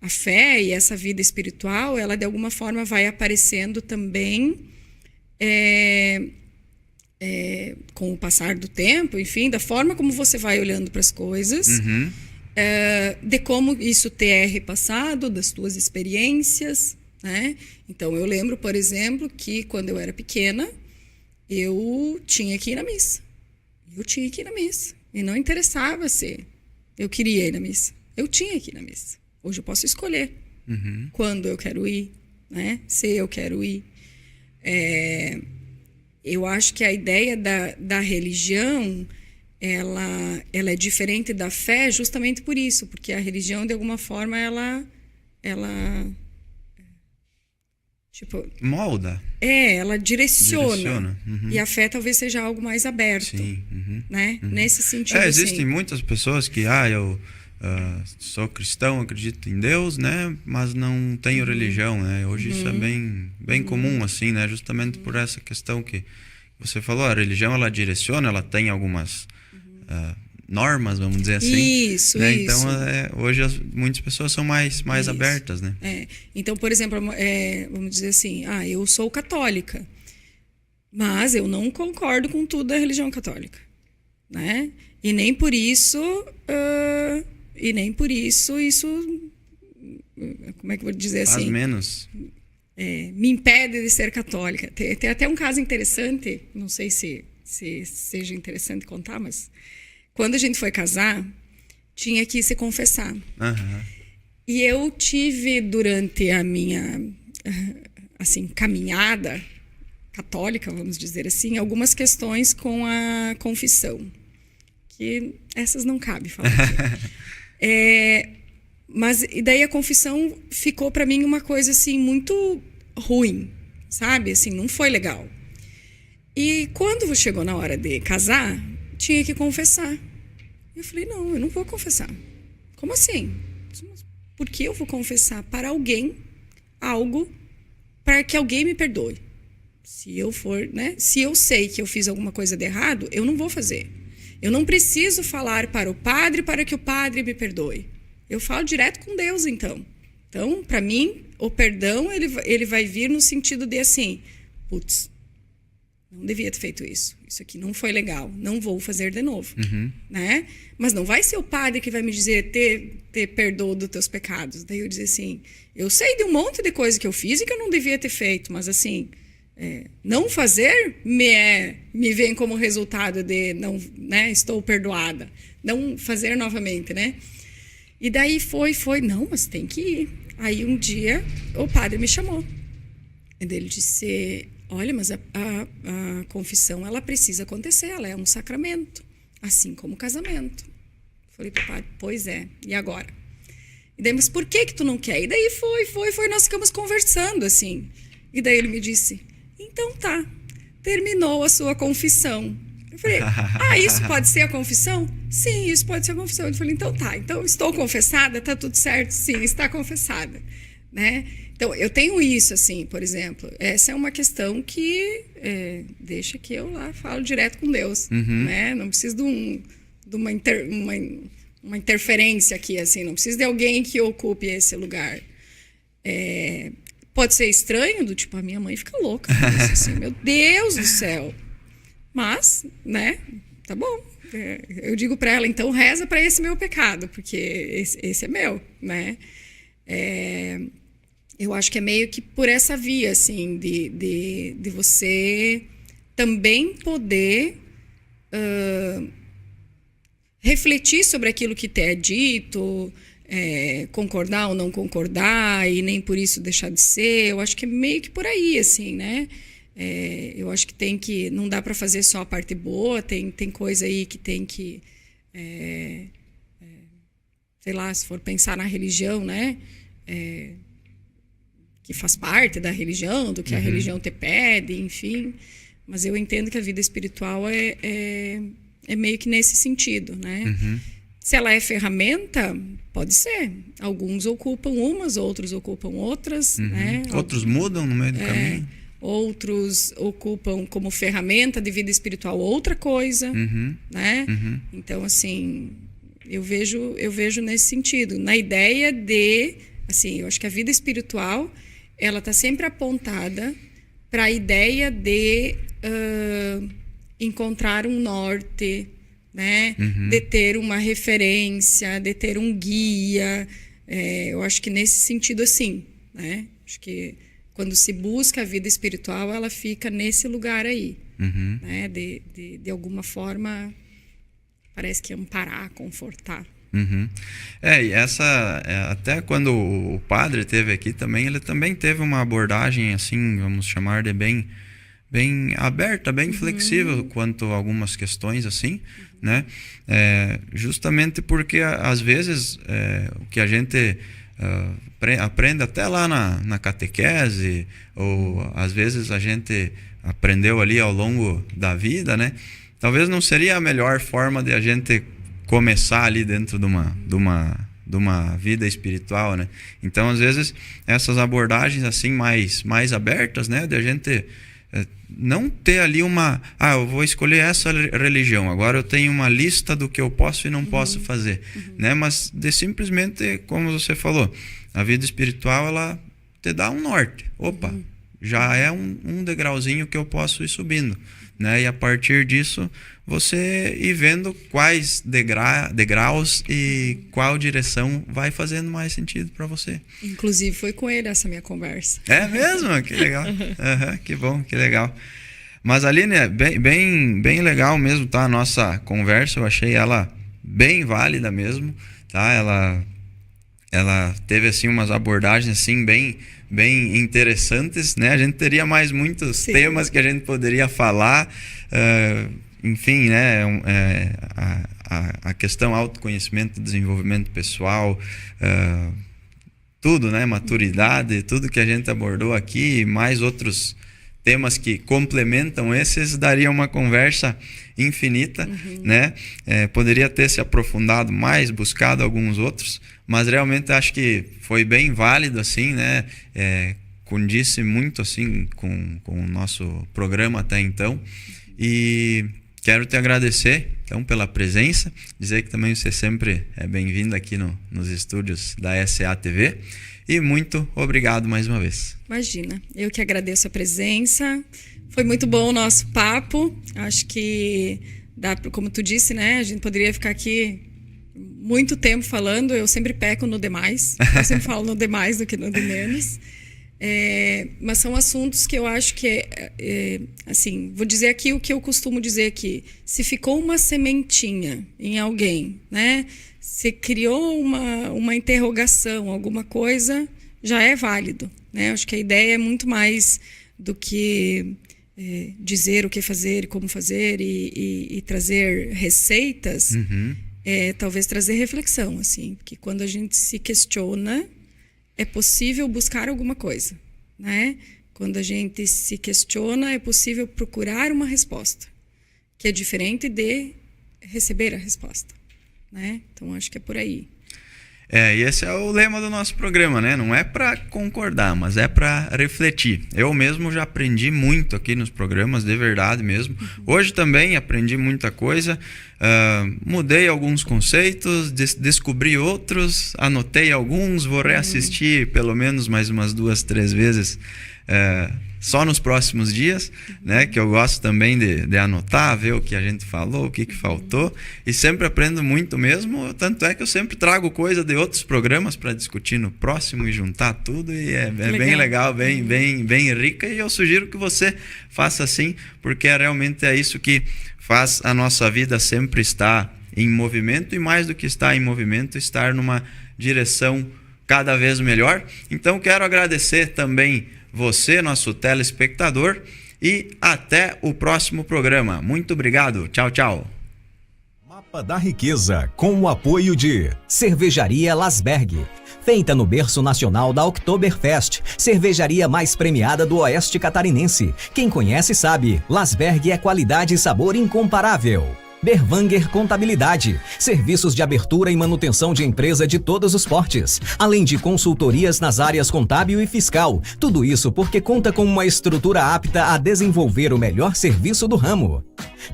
fé e essa vida espiritual, ela de alguma forma vai aparecendo também com o passar do tempo, enfim, da forma como você vai olhando para as coisas, de como isso te é repassado, das tuas experiências, né? Então, eu lembro, por exemplo, que quando eu era pequena, eu tinha que ir na missa. E não interessava se eu queria ir na missa. Eu tinha que ir na missa. Hoje eu posso escolher quando eu quero ir, né? Se eu quero ir. Eu acho que a ideia da religião, ela é diferente da fé justamente por isso, porque a religião, de alguma forma, ela tipo, molda. Ela direciona. E a fé talvez seja algo mais aberto. Sim. Né? Nesse sentido. Existem muitas pessoas que, eu sou cristão, acredito em Deus, né? Mas não tenho religião, né? Hoje isso é bem comum, assim, né? Justamente por essa questão que você falou, a religião, ela direciona, ela tem algumas normas, vamos dizer assim. Isso, né? isso. Então, hoje muitas pessoas são mais abertas, né? Então, por exemplo, vamos dizer assim, eu sou católica, mas eu não concordo com tudo da religião católica, né? E nem por isso isso, como é que eu vou dizer assim? Faz menos. Me impede de ser católica. Tem até um caso interessante, não sei se seja interessante contar, mas quando a gente foi casar, tinha que se confessar. E eu tive, durante a minha assim, caminhada católica, vamos dizer assim, algumas questões com a confissão, que essas não cabe falar aqui. Mas e daí a confissão ficou para mim uma coisa assim muito ruim, sabe? Assim, não foi legal. E quando chegou na hora de casar, tinha que confessar. Eu falei, não, eu não vou confessar. Como assim? Por que eu vou confessar para alguém algo para que alguém me perdoe? Se eu for, né? Se eu sei que eu fiz alguma coisa de errado, eu não vou fazer. Eu não preciso falar para o padre para que o padre me perdoe. Eu falo direto com Deus, então. Então, para mim, o perdão, ele vai vir no sentido de assim, putz, não devia ter feito isso. Isso aqui não foi legal. Não vou fazer de novo. Né? Mas não vai ser o padre que vai me dizer, te perdoa dos teus pecados. Daí eu dizer assim, eu sei de um monte de coisa que eu fiz e que eu não devia ter feito, mas assim, não fazer me vem como resultado de não, né, estou perdoada. Não fazer novamente, né? E daí foi, não, mas tem que ir. Aí um dia o padre me chamou. E ele disse, olha, mas a confissão, ela precisa acontecer, ela é um sacramento, assim como o casamento. Falei pro padre, pois é, e agora? E daí, mas por que tu não quer? E daí foi, nós ficamos conversando, assim. E daí ele me disse, então tá, terminou a sua confissão. Eu falei, isso pode ser a confissão? Sim, isso pode ser a confissão. Eu falei, então tá, então estou confessada, tá tudo certo? Sim, está confessada, né? Então, eu tenho isso, assim, por exemplo, essa é uma questão que deixa que eu lá falo direto com Deus, né? Não preciso de uma interferência aqui, assim, não preciso de alguém que ocupe esse lugar. Pode ser estranho, do tipo, a minha mãe fica louca, assim, meu Deus do céu. Mas, né, tá bom. Eu digo para ela, então reza para esse meu pecado, porque esse é meu, né? Eu acho que é meio que por essa via, assim, de você também poder refletir sobre aquilo que te é dito, concordar ou não concordar, e nem por isso deixar de ser. Eu acho que é meio que por aí, assim, né? Eu acho que não dá para fazer só a parte boa, tem coisa aí que tem que, sei lá, se for pensar na religião, né? Que faz parte da religião, do que a religião te pede, enfim. Mas eu entendo que a vida espiritual é meio que nesse sentido, né? Se ela é ferramenta, pode ser. Alguns ocupam umas, outros ocupam outras, né? Outros mudam no meio do caminho. Outros ocupam como ferramenta de vida espiritual outra coisa, né? Então, assim, eu vejo nesse sentido. Na ideia de, assim, eu acho que a vida espiritual, ela está sempre apontada para a ideia de encontrar um norte, né? De ter uma referência, de ter um guia. Eu acho que nesse sentido, assim, né? Acho que quando se busca a vida espiritual, ela fica nesse lugar aí, né? De alguma forma, parece que amparar, confortar. E até quando o padre esteve aqui também, ele também teve uma abordagem, assim, vamos chamar de bem aberta, bem flexível quanto a algumas questões, assim, né? Justamente porque, às vezes, o que a gente aprende até lá na catequese, ou às vezes a gente aprendeu ali ao longo da vida, né? Talvez não seria a melhor forma de a gente começar ali dentro de uma vida espiritual, né? Então, às vezes, essas abordagens assim mais abertas, né? De a gente não ter ali eu vou escolher essa religião, agora eu tenho uma lista do que eu posso e não posso fazer, né? Mas de simplesmente, como você falou, a vida espiritual, ela te dá um norte. Opa, já é um degrauzinho que eu posso ir subindo, né? E a partir disso, você ir vendo quais degraus e qual direção vai fazendo mais sentido para você. Inclusive, foi com ele essa minha conversa. É mesmo? Que legal. Que bom, que legal. Mas, Aline, bem legal mesmo, tá? A nossa conversa, eu achei ela bem válida mesmo, tá? Ela teve, assim, umas abordagens, assim, bem interessantes, né? A gente teria mais muitos temas que a gente poderia falar, enfim, né? A questão autoconhecimento, desenvolvimento pessoal, tudo, né? Maturidade, tudo que a gente abordou aqui, mais outros temas que complementam esses, daria uma conversa infinita, né? Poderia ter se aprofundado mais, buscado alguns outros, mas realmente acho que foi bem válido, assim, né? Condice muito, assim, com o nosso programa até então. E quero te agradecer, então, pela presença, dizer que também você sempre é bem-vindo aqui nos estúdios da SA TV. E muito obrigado mais uma vez. Imagina, eu que agradeço a presença. Foi muito bom o nosso papo. Acho que, como tu disse, né? A gente poderia ficar aqui muito tempo falando. Eu sempre peco no demais. Eu sempre falo no demais do que no de menos. Mas são assuntos que eu acho que assim, vou dizer aqui o que eu costumo dizer aqui. Se ficou uma sementinha em alguém, né? Se criou uma interrogação, alguma coisa, já é válido, né? Acho que a ideia é muito mais do que dizer o que fazer e como fazer e trazer receitas, talvez trazer reflexão, assim, porque quando a gente se questiona, é possível buscar alguma coisa, né? Quando a gente se questiona, é possível procurar uma resposta, que é diferente de receber a resposta, né? Então, acho que é por aí. E esse é o lema do nosso programa, né? Não é para concordar, mas é para refletir. Eu mesmo já aprendi muito aqui nos programas, de verdade mesmo. Hoje também aprendi muita coisa, mudei alguns conceitos, descobri outros, anotei alguns, vou reassistir pelo menos mais umas 2, 3 vezes só nos próximos dias, né? Que eu gosto também de anotar, ver o que a gente falou, o que faltou, e sempre aprendo muito mesmo, tanto é que eu sempre trago coisa de outros programas para discutir no próximo e juntar tudo, e é bem legal, bem rica, e eu sugiro que você faça assim, porque realmente é isso que faz a nossa vida sempre estar em movimento, e mais do que estar em movimento, estar numa direção cada vez melhor. Então quero agradecer também você, nosso telespectador, e até o próximo programa. Muito obrigado. Tchau, tchau. Mapa da Riqueza, com o apoio de Cervejaria Lasberg. Feita no berço nacional da Oktoberfest, cervejaria mais premiada do Oeste Catarinense. Quem conhece sabe, Lasberg é qualidade e sabor incomparável. Berwanger Contabilidade, serviços de abertura e manutenção de empresa de todos os portes, além de consultorias nas áreas contábil e fiscal. Tudo isso porque conta com uma estrutura apta a desenvolver o melhor serviço do ramo.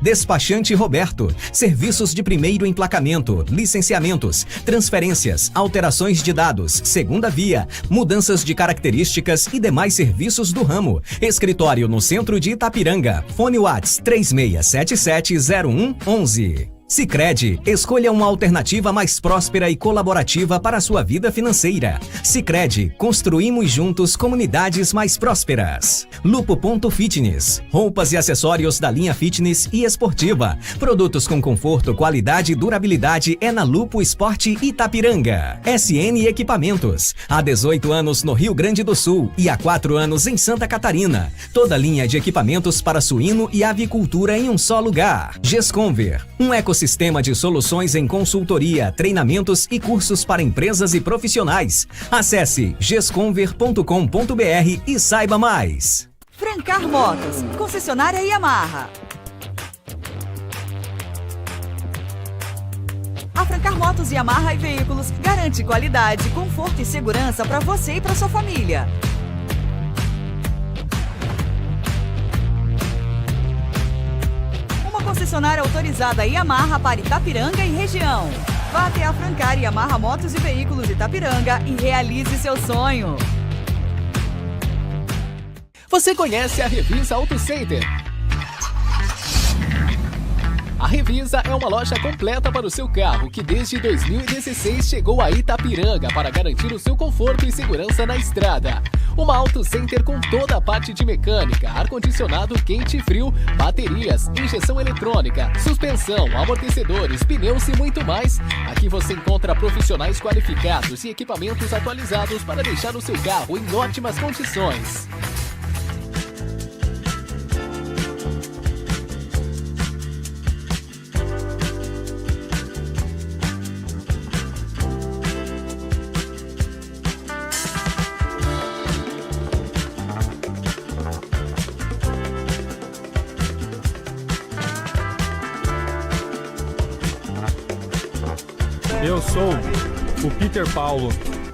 Despachante Roberto, serviços de primeiro emplacamento, licenciamentos, transferências, alterações de dados, segunda via, mudanças de características e demais serviços do ramo. Escritório no centro de Itapiranga. Fone Whats 36770111. Sicredi, escolha uma alternativa mais próspera e colaborativa para a sua vida financeira. Sicredi, construímos juntos comunidades mais prósperas. Lupo.fitness, roupas e acessórios da linha fitness e esportiva. Produtos com conforto, qualidade e durabilidade é na Lupo Esporte Itapiranga. SN Equipamentos, há 18 anos no Rio Grande do Sul e há 4 anos em Santa Catarina. Toda linha de equipamentos para suíno e avicultura em um só lugar. Gesconver, um ecossistema de soluções em consultoria, treinamentos e cursos para empresas e profissionais. Acesse gesconver.com.br e saiba mais. Francar Motos, concessionária Yamaha. A Francar Motos Yamaha e Veículos garante qualidade, conforto e segurança para você e para sua família. Concessionária autorizada Yamaha para Itapiranga e região. Vá até a Francar Yamaha Motos e Veículos Itapiranga e realize seu sonho. Você conhece a Revisa Auto Center? A Revisa é uma loja completa para o seu carro que desde 2016 chegou a Itapiranga para garantir o seu conforto e segurança na estrada. Uma Auto Center com toda a parte de mecânica, ar-condicionado quente e frio, baterias, injeção eletrônica, suspensão, amortecedores, pneus e muito mais. Aqui você encontra profissionais qualificados e equipamentos atualizados para deixar o seu carro em ótimas condições. Eu sou o Peter Paulo.